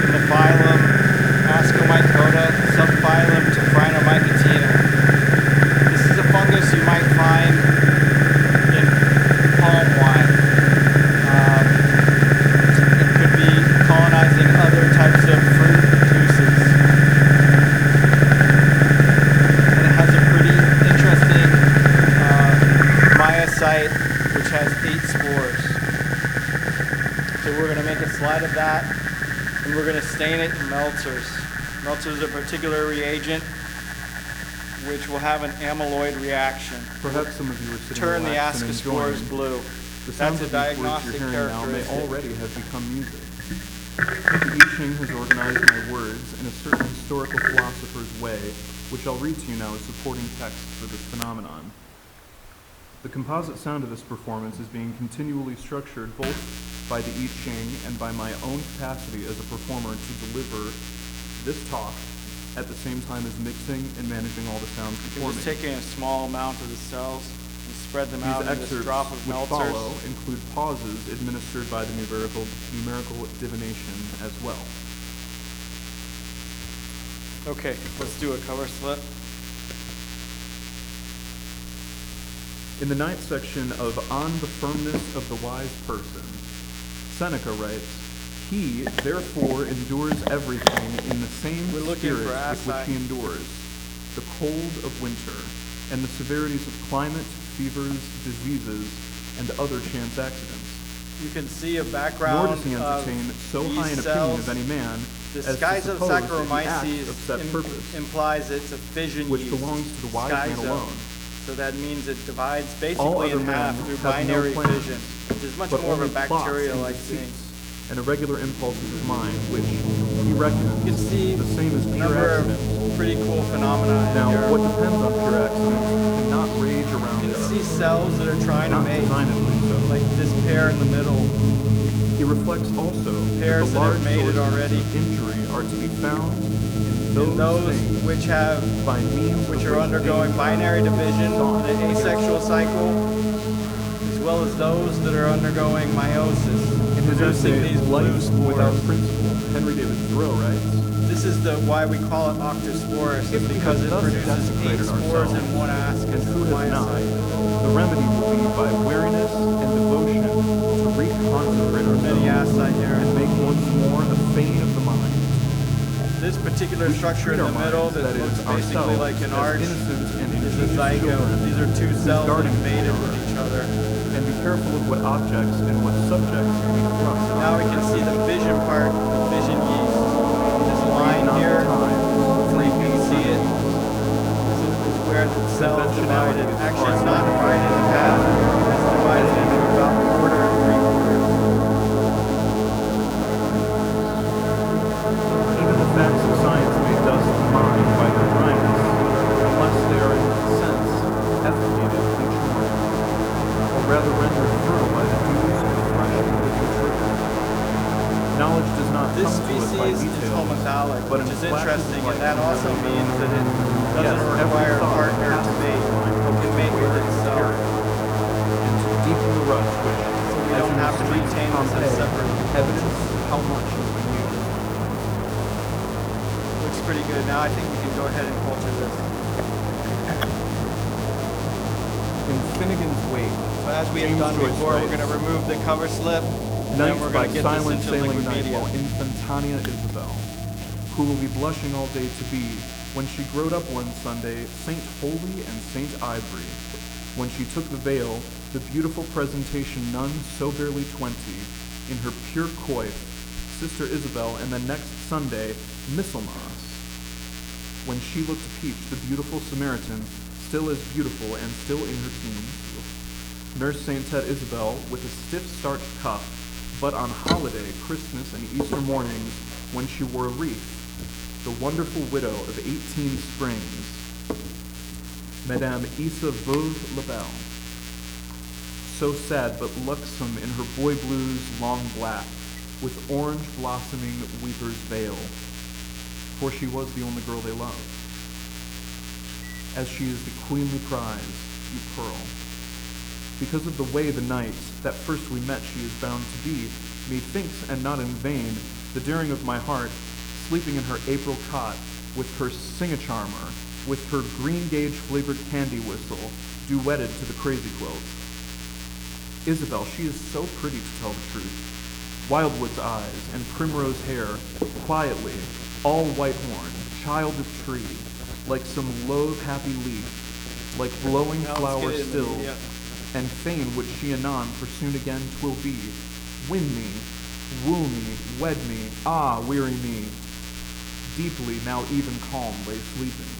in the phylum Ascomycota, subphylum Tephrinomycotina. This is a fungus you might find in palm wine. It could be colonizing other types of fruit juices. And it has a pretty interesting myocyte which has 8 spores. So we're going to make a slide of that and we're going to stain it in meltzers. Meltzers are a particular reagent which will have an amyloid reaction. Perhaps some of you are sitting Turn the relaxed and ascospores enjoying. blue. The That's sounds a of these words diagnostic you're hearing now may characteristic. already have become music. The I Ching has organized my words in a certain historical philosopher's way, which I'll read to you now as supporting text for this phenomenon. The composite sound of this performance is being continually structured both by the I Ching and by my own capacity as a performer to deliver this talk at the same time as mixing and managing all the sounds You're before just me. taking a small amount of the cells and spread them out These in this excerpts drop of which meltzers. follow include pauses administered by the numerical divination as well. Okay, let's do a cover slip. In the ninth section of On the Firmness of the Wise Person, Seneca writes, "He, therefore, endures everything in the same We're looking spirit for with which acai. he endures, the cold of winter, and the severities of climate, fevers, diseases, and other chance accidents. You can see a Nor background does he of entertain so these high an opinion cells. of any man The as to suppose that he acts of Schizosaccharomyces set purpose, implies it's a fission which yeast. belongs to the wise man Schizo. alone. So that means it divides All basically other in half men through have no binary plans, fission, which is much but more of a only plots and bacteria-like thing. deceits, and irregular impulses of mind, which he reckons You can see the same as a pure number accidents. of pretty cool phenomena in Now, here. what depends on pure accidents cannot rage around You can us, see cells that are trying to not mate, designedly so. like this pair in the middle. He reflects also Pairs that the that have large mated sources already. of injury are to be found in And those things which have by means which of are which undergoing things binary division, dawn. the asexual cycle, as well as those that are undergoing meiosis, In his producing essay, these blue Life Without spores. Principle, Henry David Thoreau writes, This is the why we call it octosporus, If we because have it thus produces 8 desecrated spores in ourselves, one and who ascus has not, myocyte. the remedy will be by weariness and devotion to reconsecrate Many ourselves asci here. and make once more a fane of the mind. This particular We should structure in treat the our middle minds, that that looks is, basically ourselves, like an as arch innocent and is a ingenious zygote. children, These are two whose cells that guardians mated we with are. each other. And be careful of what objects and what subjects we thrust. Now we can see the fission part, the fission yeast. This line Not here, the time, where you can see it, is where the cells divided. Actually, it's not divided in half. It's divided into about a quarter and three quarters. Even the facts of science may dust the mind by their dryness, unless they are in a sense efficated each morning, or rather rendered fertile by the dews of fresh individual truth. Knowledge does not This come to us by species is details, homothallic, but which in is flashes interesting, of and light that we also never means know. that it Yes, doesn't every require a thought partner to passes mate. the mind, It can mate with itself. and to deepen the rush which, So we as don't in the have to streets of retain this as Pompeii, separate. evidence how much has been used. Looks pretty good. Now I think we can go ahead and culture this. In Finnegan's Wake, So as we have James done Joyce before, we're writes, going to remove the cover slip, and then night we're by going to get silent this into sailing liquid night media. while Infantania Isabel, who will be blushing all day to be, when she growed up one Sunday, Saint Holy and Saint Ivory, when she took the veil, the beautiful presentation nun so barely 20, in her pure coif, Sister Isabel, and the next Sunday, Michaelmas, when she looked peach, the beautiful Samaritan, still as beautiful and still in her teens, Nurse Saintette Isabel with a stiff starched cuff, but on holiday, Christmas, and Easter mornings when she wore a wreath, the wonderful widow of 18 Springs, Madame Isa Veuve Labelle, so sad but luxom in her boy blues long black, with orange blossoming weeper's veil, for she was the only girl they loved. As she is the queenly prize, you pearl. Because of the way the night, that first we met she is bound to be, methinks, and not in vain, the daring of my heart, sleeping in her April cot, with her sing-a-charmer, with her green gauge flavored candy whistle, duetted to the crazy quilt. Isabel, she is so pretty to tell the truth. Wildwood's eyes and primrose hair, quietly, all white-horn, child of tree, like some loath happy leaf, like blowing Now let's flower get it in the still, media. and fain would she anon, for soon again 'twill be, win me, woo me, wed me, ah, weary me. Deeply, now even calm, lay sleeping.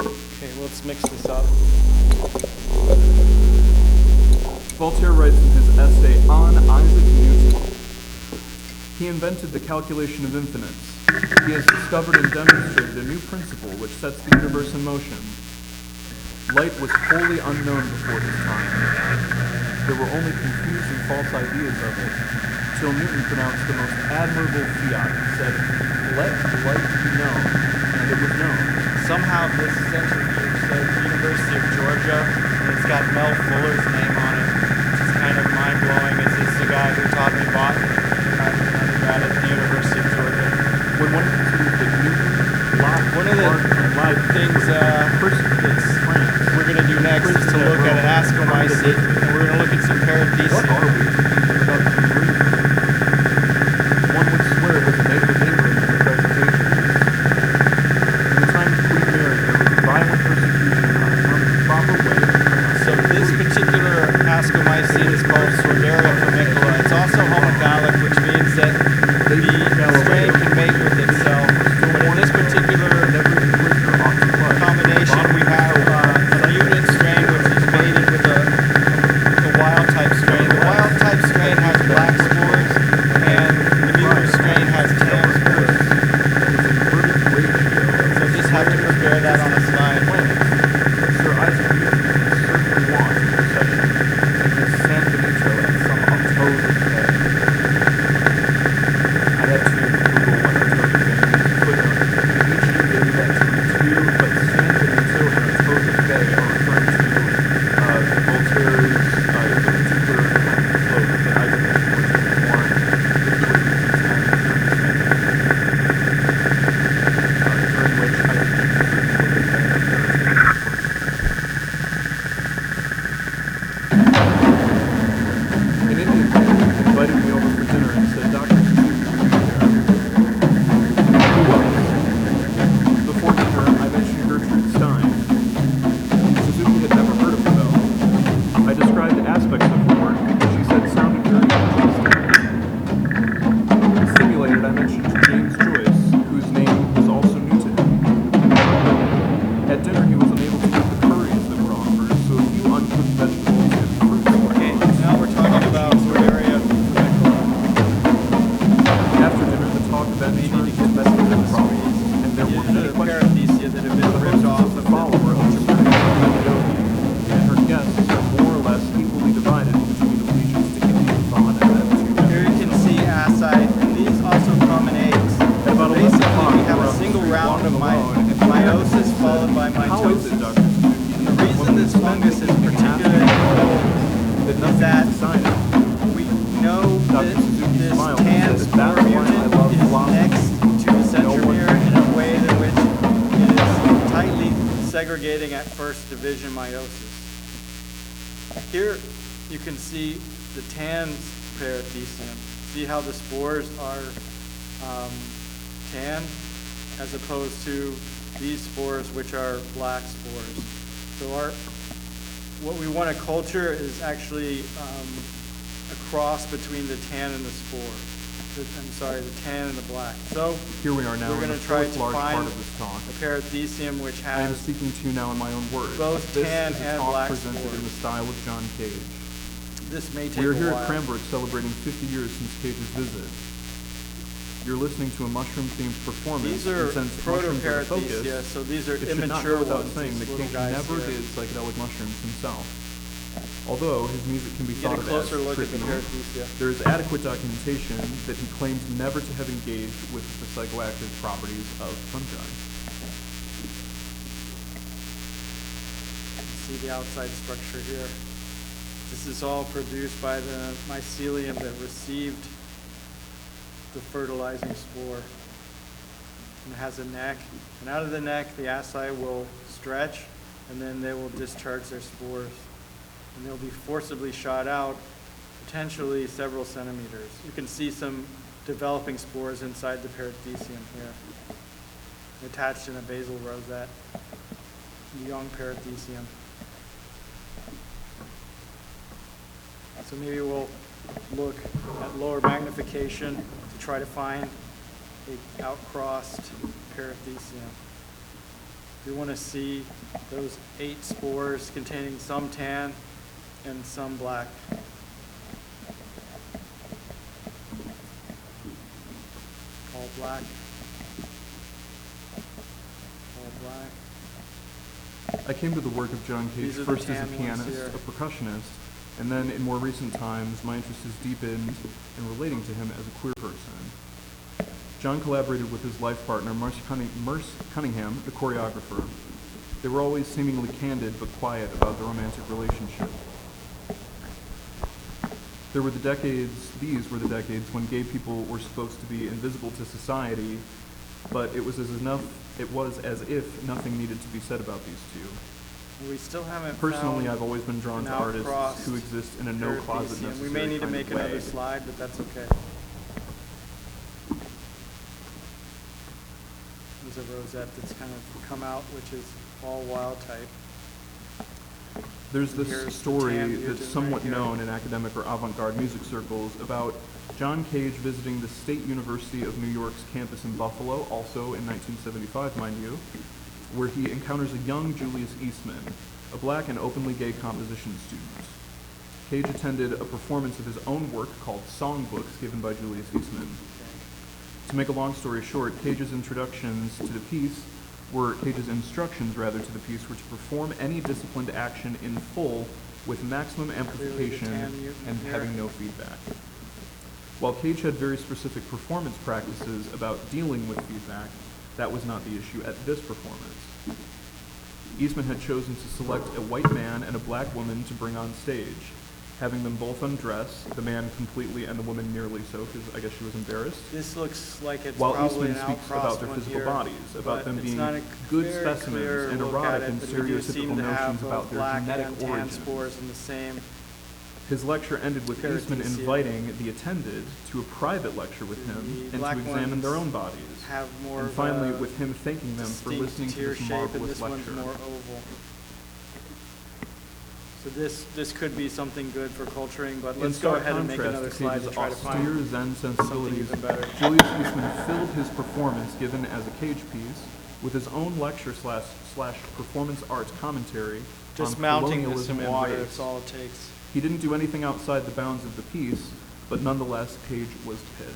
Okay, let's mix this up. Voltaire writes in his essay on Isaac Newton, he invented the calculation of infinites. He has discovered and demonstrated a new principle which sets the universe in motion. Light was wholly unknown before his time. There were only confused and false ideas of it, till Newton pronounced the most admirable fiat. He said, "Let light be known," and it was known. Somehow this centrifuge says University of Georgia, and it's got Mel Fuller's name on it, which is kind of mind-blowing, as this is the guy who taught me botany when I was an undergrad at the University of Georgia. When one considers that Newton, Locke, One of the Martin, and Leibniz things that we're going to do next is to look at an ascomycete, and we're going to look at some what parathecium. are we without some reason? One would swear it was a native England in the presentation. In the time of Queen Mary, there was violent persecution on account of the proper way of pronouncing So this particular ascomycete is called Sordaria formicola. It's also homothallic, which means that the strain can mate with itself. But in this particular combination, we have a mutant strain which is mated with the wild type strain. The wild type strain has black spores, and the mutant strain has tan spores. So just have to compare that on a slide. Sir Isaac Newton is certainly want in possession in his San Benito and some untold day. I had to Google what untold day means. Footnote, the ancient dated at 22, but San Benito and untold bay are referring to Voltaire's, a particular kind of cloak that Isaac Newton was worn between 10 and 30 during which Isaac Newton certainly would have been a very aspects of her work she said sounded very interesting. Stimulated, I mentioned James Joyce, whose name was also new to him. At dinner, he was unable to eat the curries that were offered, so a few uncooked vegetables and fruits were Okay, offered. now we're talking about what area. After dinner, the talk then turned to investigative problems, and there were many The questions. parathecia that have been The ripped host off is of a follower of the and her guests are more or less equally divided between allegiance to Indian thought and attitude. Here you can see aside, and these also come in eggs. At about 11 Basically, o'clock, we have we're a up the single street round of walking alone, and meiosis followed by how is it, mitosis. Dr. Suzuki? And the reason this fungus is particularly that is nothing that is decided. we know Dr. that Suzuki this smiled and tan said, spore "That's why I unit love is philosophy." next to the centromere in a way in which it is tightly segregating at first division meiosis. Here you can see the tan parathecium. See how the spores are tan as opposed to these spores which are black spores. So what we want to culture is actually a cross between the tan and the spore. The tan and the black. So Here we are now we're in going the to try fourth to large part find of this talk. a parathecium which I am has speaking to you now in my own words. both This tan is a and talk black presented spores. in the style of John Cage. this may take We are a here while. at Cranbrook celebrating 50 years since Cage's visit. You're listening to a mushroom-themed performance. These are and since mushrooms are the focus, protoparathecia, so these are it should not immature go without ones. saying these that little Cage guys never here. did psychedelic mushrooms himself. Although his music can be Get thought a of closer as look at the trippy, parathecium. there is adequate documentation that he claims never to have engaged with the psychoactive properties of fungi. See the outside structure here. This is all produced by the mycelium that received the fertilizing spore. And it has a neck, and out of the neck the acai will stretch, and then they will discharge their spores. And they'll be forcibly shot out, potentially several centimeters. You can see some developing spores inside the parathecium here, attached in a basal rosette, young parathecium. So maybe we'll look at lower magnification to try to find a outcrossed parathecium. We want to see those 8 spores containing some tan and some black. All black. All black. I came to the work of John Cage These are the first as a tan ones pianist, here. a percussionist, and then in more recent times, my interest has deepened in relating to him as a queer person. John collaborated with his life partner, Merce Cunningham, the choreographer. They were always seemingly candid but quiet about the romantic relationship. These were the decades when gay people were supposed to be invisible to society, but it was as if nothing needed to be said about these two. We still haven't Personally, found I've always been drawn an to artists outcrossed who exist in a no-closet parathecium. necessary We may need to kind make of way. another slide, but that's okay. There's a rosette that's kind of come out, which is all wild type. There's Here's this the story tan mutant that's somewhat right here. known in academic or avant-garde music circles about John Cage visiting the State University of New York's campus in Buffalo, also in 1975, mind you, where he encounters a young Julius Eastman, a black and openly gay composition student. Cage attended a performance of his own work called Songbooks given by Julius Eastman. To make a long story short, Cage's instructions to the piece were to the piece were to perform any disciplined action in full with maximum amplification tan mutant and here. having no feedback. While Cage had very specific performance practices about dealing with feedback, that was not the issue at this performance. Eastman had chosen to select a white man and a black woman to bring on stage, having them both undress, the man completely and the woman nearly so, because I guess she was embarrassed. This looks like it's While probably Eastman an speaks outcrossed about their one physical here, bodies, about but them it's being not a good very specimens clear and look erotic at and it, but we do seem stereotypical to have notions about both their black genetic and tan origins. spores in the same. His lecture ended with Eastman Parathecium. inviting the attended to a private lecture with him The and to black examine ones their own bodies. Have more And of finally, a with him thanking them for distinct listening to tear this shape, and marvelous this lecture. one's more oval. So this could be something good for culturing, but In let's go stark ahead and make contrast another to slide to Cage's try to austere find Zen something sensibilities, even better. Julius Eastman filled his performance given as a Cage piece with his own lecture slash performance arts commentary Just on mounting this colonialism in and water, race. that's all it takes. He didn't do anything outside the bounds of the piece, but nonetheless, Cage was pissed.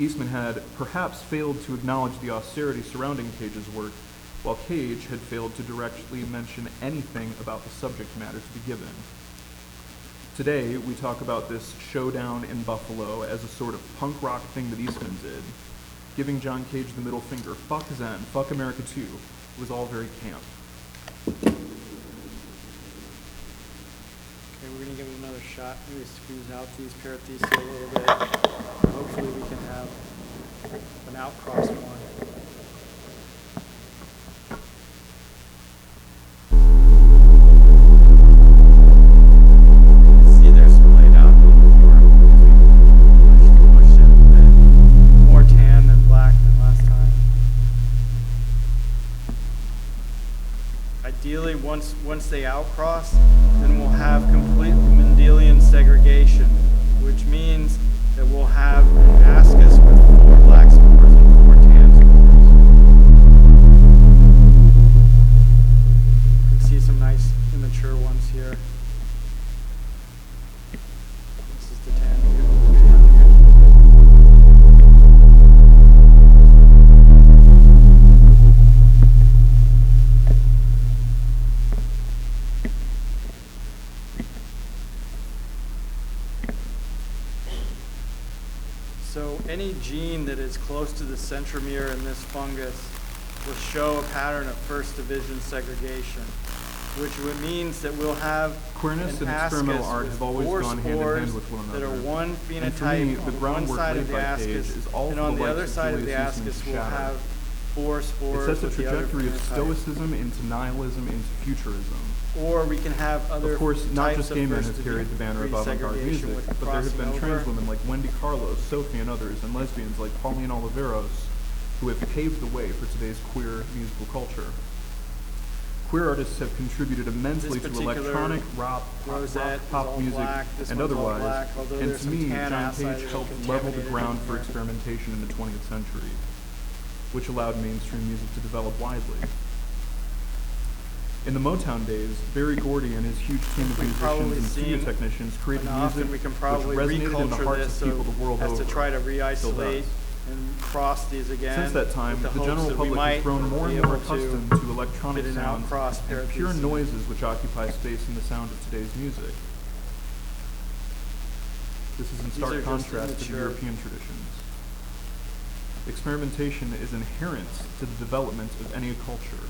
Eastman had perhaps failed to acknowledge the austerity surrounding Cage's work, while Cage had failed to directly mention anything about the subject matter to be given. Today, we talk about this showdown in Buffalo as a sort of punk rock thing that Eastman did. Giving John Cage the middle finger, fuck Zen, fuck America too, was all very camp. Okay, we're gonna give it another shot. Maybe squeeze out these, parrot these a little bit. Hopefully we can have an outcross one. See, they're splayed out a little more. Pushed it a bit. More tan than black than last time. Ideally, once they outcross, then we'll have complete Mendelian segregation, which means that we'll have an ascus with 4 black spores and 4 tan spores. You can see some nice immature ones here. This is the tan here. So any gene that is close to the centromere in this fungus will show a pattern of first division segregation, which means that we'll have Queerness an and experimental ascus art with have always 4 gone hand in spores hand with one that another. are one And for me, phenotype the on one groundwork side of laid the by Cage ascus, is all and for on the the likes other of side of the Julius ascus Eastman's we'll shadow. have 4 It spores sets a with the other trajectory of phenotype. stoicism into nihilism into futurism. Or we can have other Of course, not types just of gay men first have carried the banner of degree avant-garde segregation music, with but there have been crossing trans over. women like Wendy Carlos, Sophie, and others, and lesbians like Pauline Oliveros, who have paved the way for today's queer musical culture. Queer artists have contributed immensely to particular electronic, rock, rosette is pop all music, black, this and one's all otherwise, black, although and there's to some me, tan John outside Cage of it helped level the contaminated ground in for here. experimentation in the 20th century, which allowed mainstream music to develop widely. In the Motown days, Berry Gordy and his huge team of We've musicians probably and studio seen technicians created enough, music and we can which probably resonated in the reculture hearts this of people the world as over. to try to Still re-isolate does. and cross these again. Since that time, with the hopes general that we public has might grown more be and more able to accustomed to electronic get an sounds outcross pair and of pure these. noises which occupy space in the sound of today's music. This is in These are stark just contrast to the immature. European traditions. Experimentation is inherent to the development of any culture.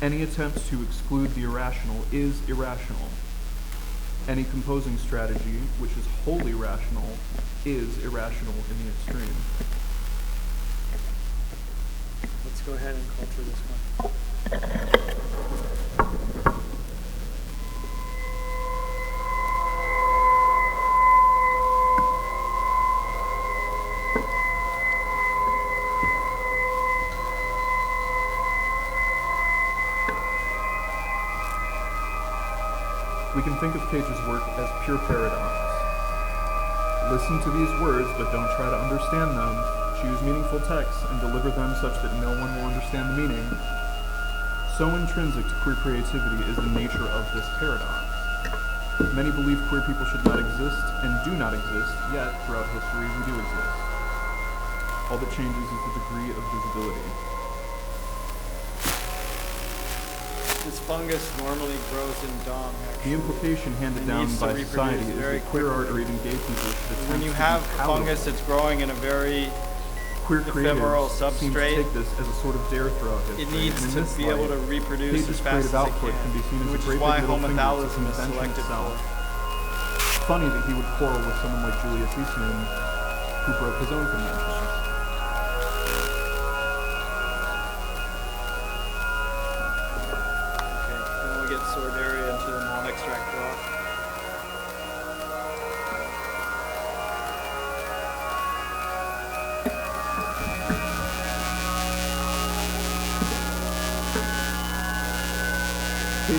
Any attempt to exclude the irrational is irrational. Any composing strategy which is wholly rational is irrational in the extreme. Let's go ahead and culture this one. We can think of Cage's work as pure paradox. Listen to these words, but don't try to understand them. Choose meaningful texts and deliver them such that no one will understand the meaning. So intrinsic to queer creativity is the nature of this paradox. Many believe queer people should not exist and do not exist, yet throughout history we do exist. All that changes is the degree of visibility. This fungus normally grows in dung, The actually. implication handed It down needs to by reproduce society is very that queer art or quickly. even gay people should attempt When you to have be a palatable. fungus that's growing in a very Queer ephemeral creatives seem to substrate, take this as a sort of dare throughout history. it needs and in to this be able light, to reproduce Cage's as fast creative as it output can be seen can, as a which great is why big middle finger to homothallism is convention selected itself. for. Funny that he would quarrel with someone like Julius Eastman, who broke his own conventions. Okay, then we get Sordaria into the non-extract rock.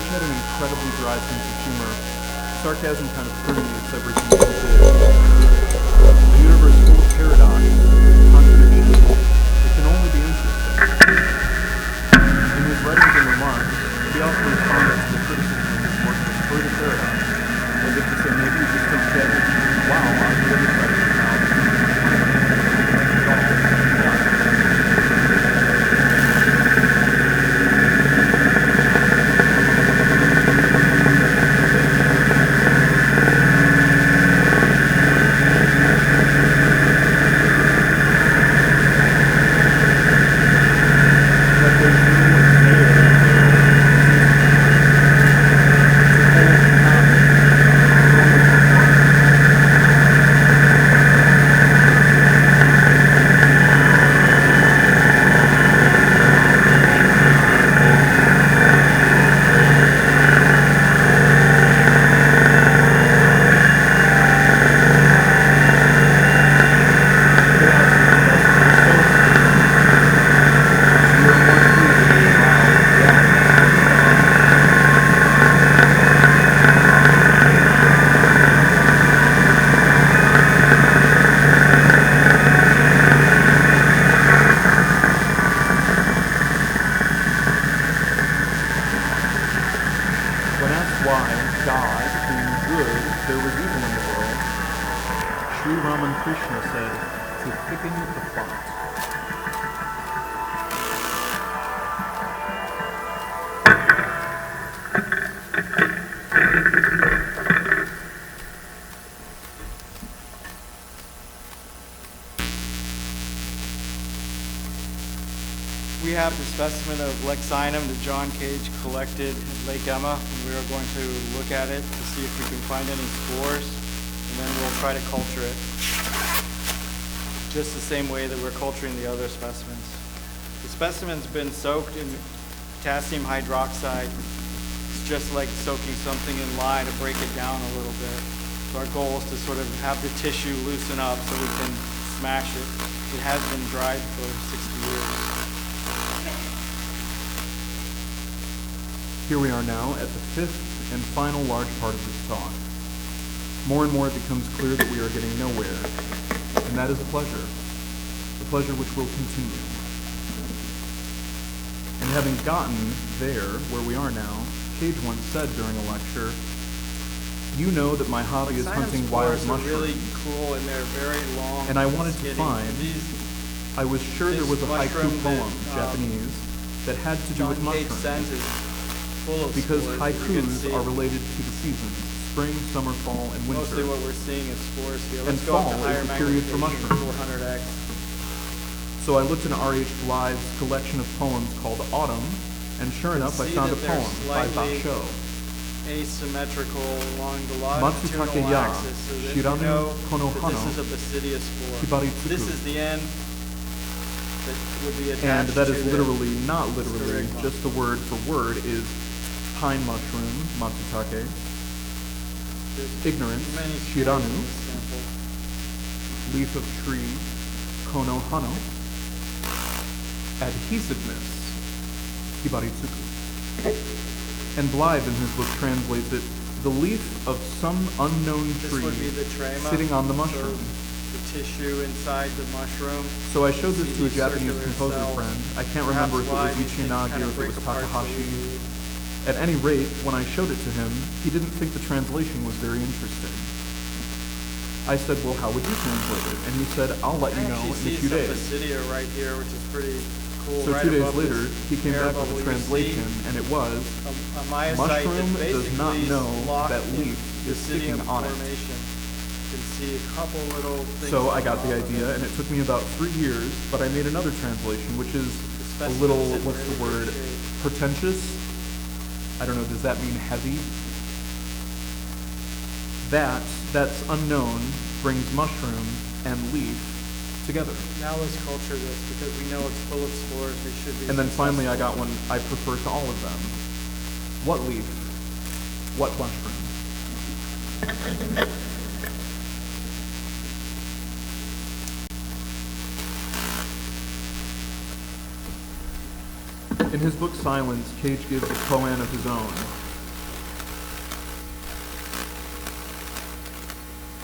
Cage had an incredibly dry sense of humor. Sarcasm kind of permeates everything he did. A universe full of paradox, contradiction, it can only be interesting. In his writings and remarks, he often responded to the criticism of his work with further paradox, as if to say maybe you just don't get it. Wow, I really tried to come out. Krishna said, to thicken the plot. We have the specimen of Lexinum that John Cage collected at Lake Emma, and we are going to look at it to see if we can find any spores, and then we'll try to culture it. Just the same way that we're culturing the other specimens. The specimen's been soaked in potassium hydroxide. It's just like soaking something in lye to break it down a little bit. So our goal is to sort of have the tissue loosen up so we can smash it. It has been dried for 60 years. Here we are now at the fifth and final large part of this talk. More and more it becomes clear that we are getting nowhere, and that is a pleasure which will continue. And having gotten there, where we are now, Cage once said during a lecture, "You know that my hobby is hunting wild mushrooms." Really cool, and they're very long. And I wanted to find, I was sure there was a haiku poem, Japanese, that had to do with mushrooms. Because haikus are related to the seasons, spring, summer, fall, and winter. Mostly what we're seeing is spores here. And fall is the period for mushrooms. 400x. So I looked in R.H. Blythe's collection of poems called Autumn, and sure enough I found a poem by Basho. Asymmetrical along the Matsutake longitudinal ya, axis, so that Shiranu you know kono that hano, this is a basidia spore. Hibaritsuku. This is the end that would be attached And that is to literally, not literally, Sphyrigma. just the word for word is pine mushroom, Matsutake, There's ignorance, many Shiranu, spores in this sample. leaf of tree, kono hano, adhesiveness, Hibaritsuku. And Blythe in his book translates it, the leaf of some unknown This tree would be the trema, sitting on the so mushroom. the tissue inside the mushroom. So I showed this to a See these Japanese circular composer cells. friend. I can't Perhaps remember if it why was these things Ichinagi kind or of if it break was apart Takahashi. slowly. At any rate, when I showed it to him, he didn't think the translation was very interesting. I said, well, how would you translate it? And he said, I'll let you know in a few days. Basidia right here, which is pretty cool. So right 2 days above later, this he came air back with bubble. a You translation, see and it was, a myocyte mushroom that does not basically know locked that in leaf is sticking basidium on it. formation. You can see a couple little things. So I got the on top of idea, it. and it took me about 3 years, but I made another translation, which is a specimens little, in what's the really word, good shape. pretentious? I don't know, does that mean heavy? That's unknown, brings mushroom and leaf together. Now let's culture this because we know it's full of spores. We should be. And then finally I successful. got one I prefer to all of them. What leaf? What mushroom? In his book Silence, Cage gives a koan of his own.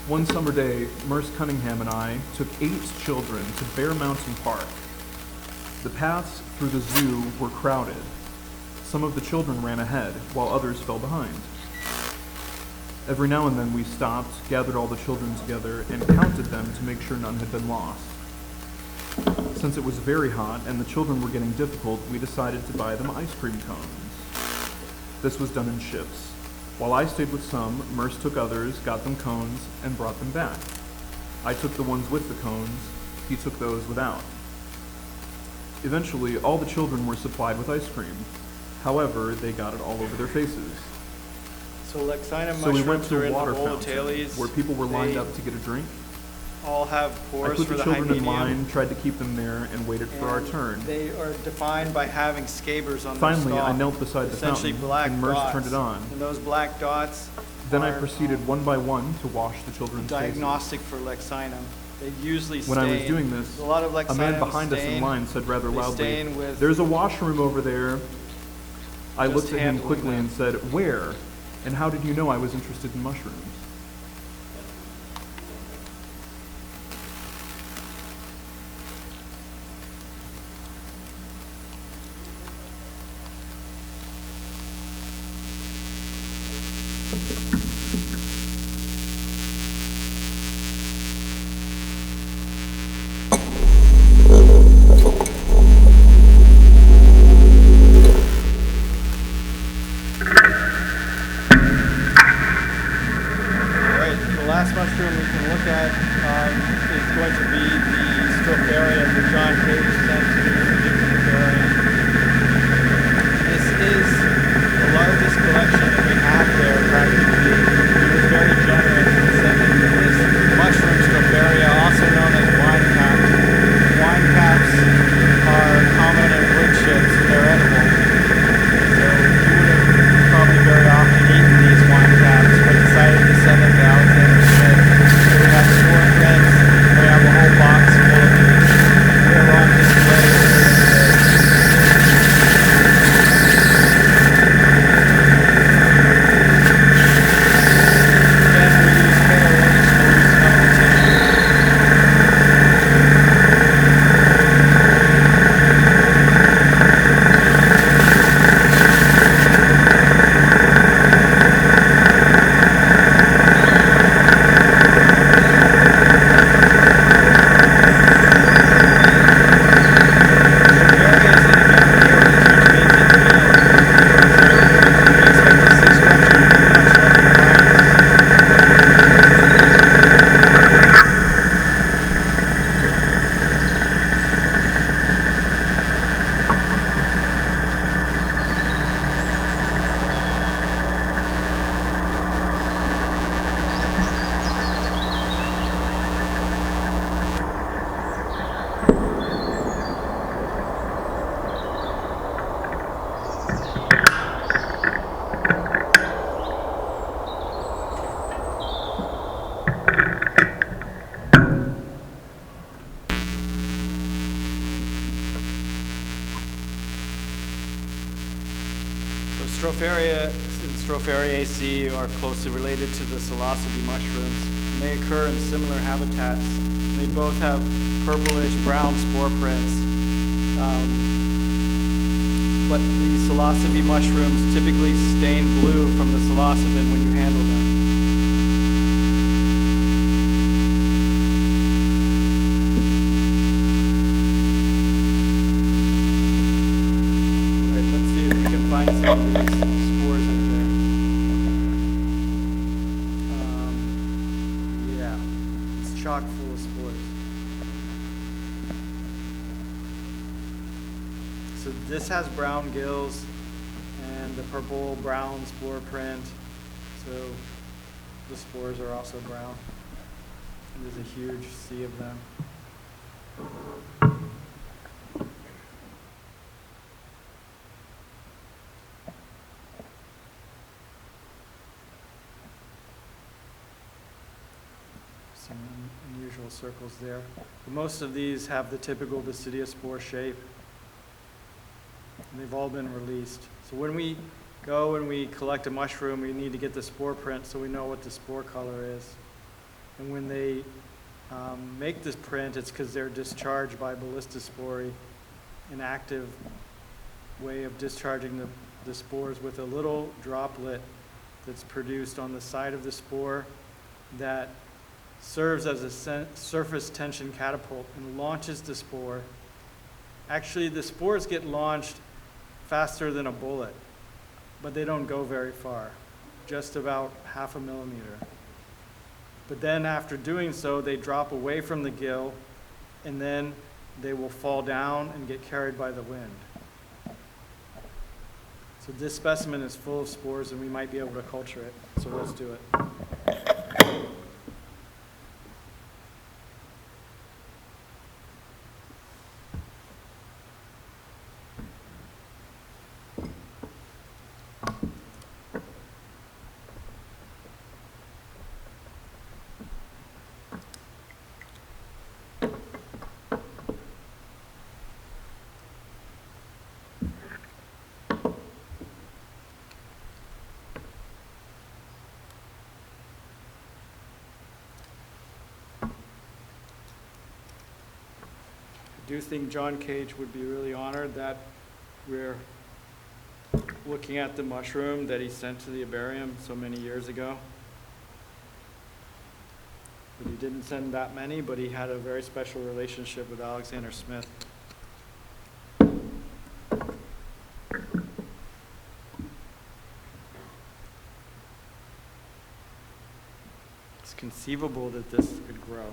One summer day, Merce Cunningham and I took 8 children to Bear Mountain Park. The paths through the zoo were crowded. Some of the children ran ahead, while others fell behind. Every now and then we stopped, gathered all the children together, and counted them to make sure none had been lost. Since it was very hot and the children were getting difficult, we decided to buy them ice cream cones. This was done in shifts. While I stayed with some, Merce took others, got them cones, and brought them back. I took the ones with the cones, he took those without. Eventually, all the children were supplied with ice cream. However, they got it all over their faces. So Lexina So we went mushrooms to are a in the water fountain volatiles. where people were lined They up to get a drink. all have I pores put for the the high children in medium. line, tried to keep them there, and waited for our And turn. They are defined by having scabers on Finally, their stalk. I knelt beside the Essentially fountain, black and Merce dots. turned it on. And those black dots Then I are, proceeded one by one to wash the children's faces. diagnostic for Lexinum. They usually When I was stain- doing this, a lot of a Lexinum man behind us in stain- line said rather they loudly, stain with "There's a washroom over there." I Just looked at him handling quickly them. and said, "Where? And how did you know I was interested in mushrooms?" All right, the last mushroom we can look at is going to be the Stropharia that John Cage sent to the Herbarium. This is the largest collection that we have there, practically. He was very generous in sending this mushroom Stropharia, also known as wine caps. Wine caps are common in wood chips. They're edible. So you would have probably very often eaten these wine caps, but decided to send them to Alexander Smith. So we have 4 prints. We have a whole box full of these. They're on display here today. Again, we use KOH to loosen up the tissue. So Stropharia and Strophariaceae are closely related to the psilocybe mushrooms. And they occur in similar habitats. They both have purplish brown spore prints. But the psilocybe mushrooms typically stain blue from the psilocybin when you handle them. All right, let's see if we can find some of these spores in there. Yeah, it's chock full of spores. So this has brown gills and the purple brown spore print. So the spores are also brown. There's a huge sea of them. Some unusual circles there. But most of these have the typical basidiospore shape. And they've all been released. So when we go and we collect a mushroom, we need to get the spore print so we know what the spore color is. And when they make this print, it's because they're discharged by ballistospore, an active way of discharging the spores with a little droplet that's produced on the side of the spore that serves as a surface tension catapult and launches the spore. Actually, the spores get launched faster than a bullet, but they don't go very far, just about 0.5 millimeter. But then after doing so, they drop away from the gill, and then they will fall down and get carried by the wind. So this specimen is full of spores, and we might be able to culture it. So let's do it. I do think John Cage would be really honored that we're looking at the mushroom that he sent to the herbarium so many years ago. But he didn't send that many, but he had a very special relationship with Alexander Smith. It's conceivable that this could grow.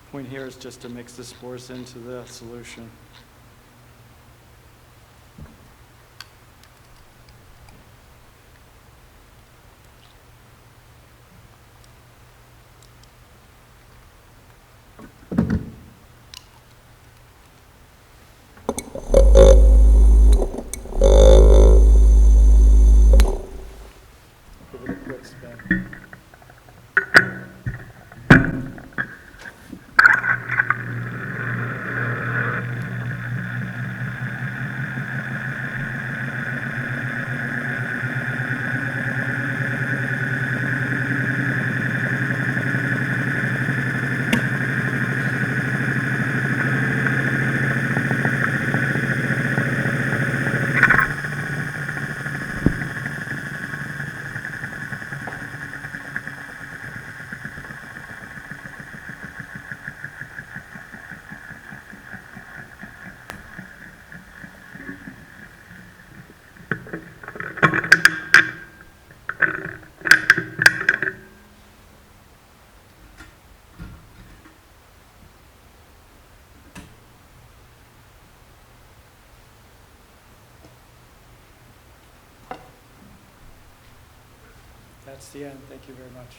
Point here is just to mix the spores into the solution. Give it a quick spin. That's the end. Thank you very much.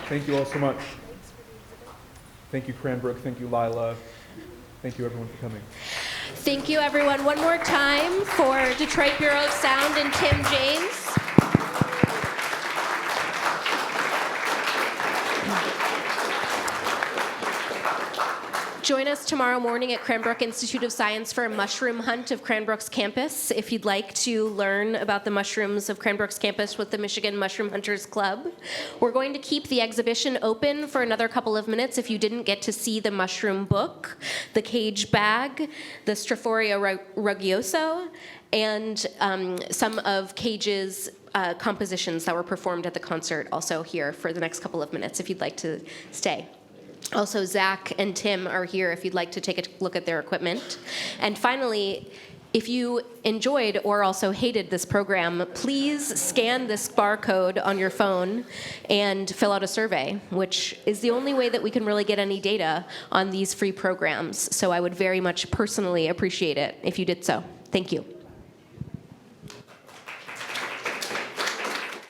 Thank you all so much. Thank you, Cranbrook. Thank you, Lila. Thank you, everyone, for coming. Thank you, everyone. One more time for Detroit Bureau of Sound and Tim James. Join us tomorrow morning at Cranbrook Institute of Science for a mushroom hunt of Cranbrook's campus. If you'd like to learn about the mushrooms of Cranbrook's campus with the Michigan Mushroom Hunters Club, we're going to keep the exhibition open for another couple of minutes if you didn't get to see the mushroom book, the cage bag, the Strophoria rugoso, and some of Cage's compositions that were performed at the concert also here for the next couple of minutes if you'd like to stay. Also, Zach and Tim are here if you'd like to take a look at their equipment. And finally, If you enjoyed or also hated this program, please scan this barcode on your phone and fill out a survey, which is the only way that we can really get any data on these free programs. So I would very much personally appreciate it if you did so. Thank you.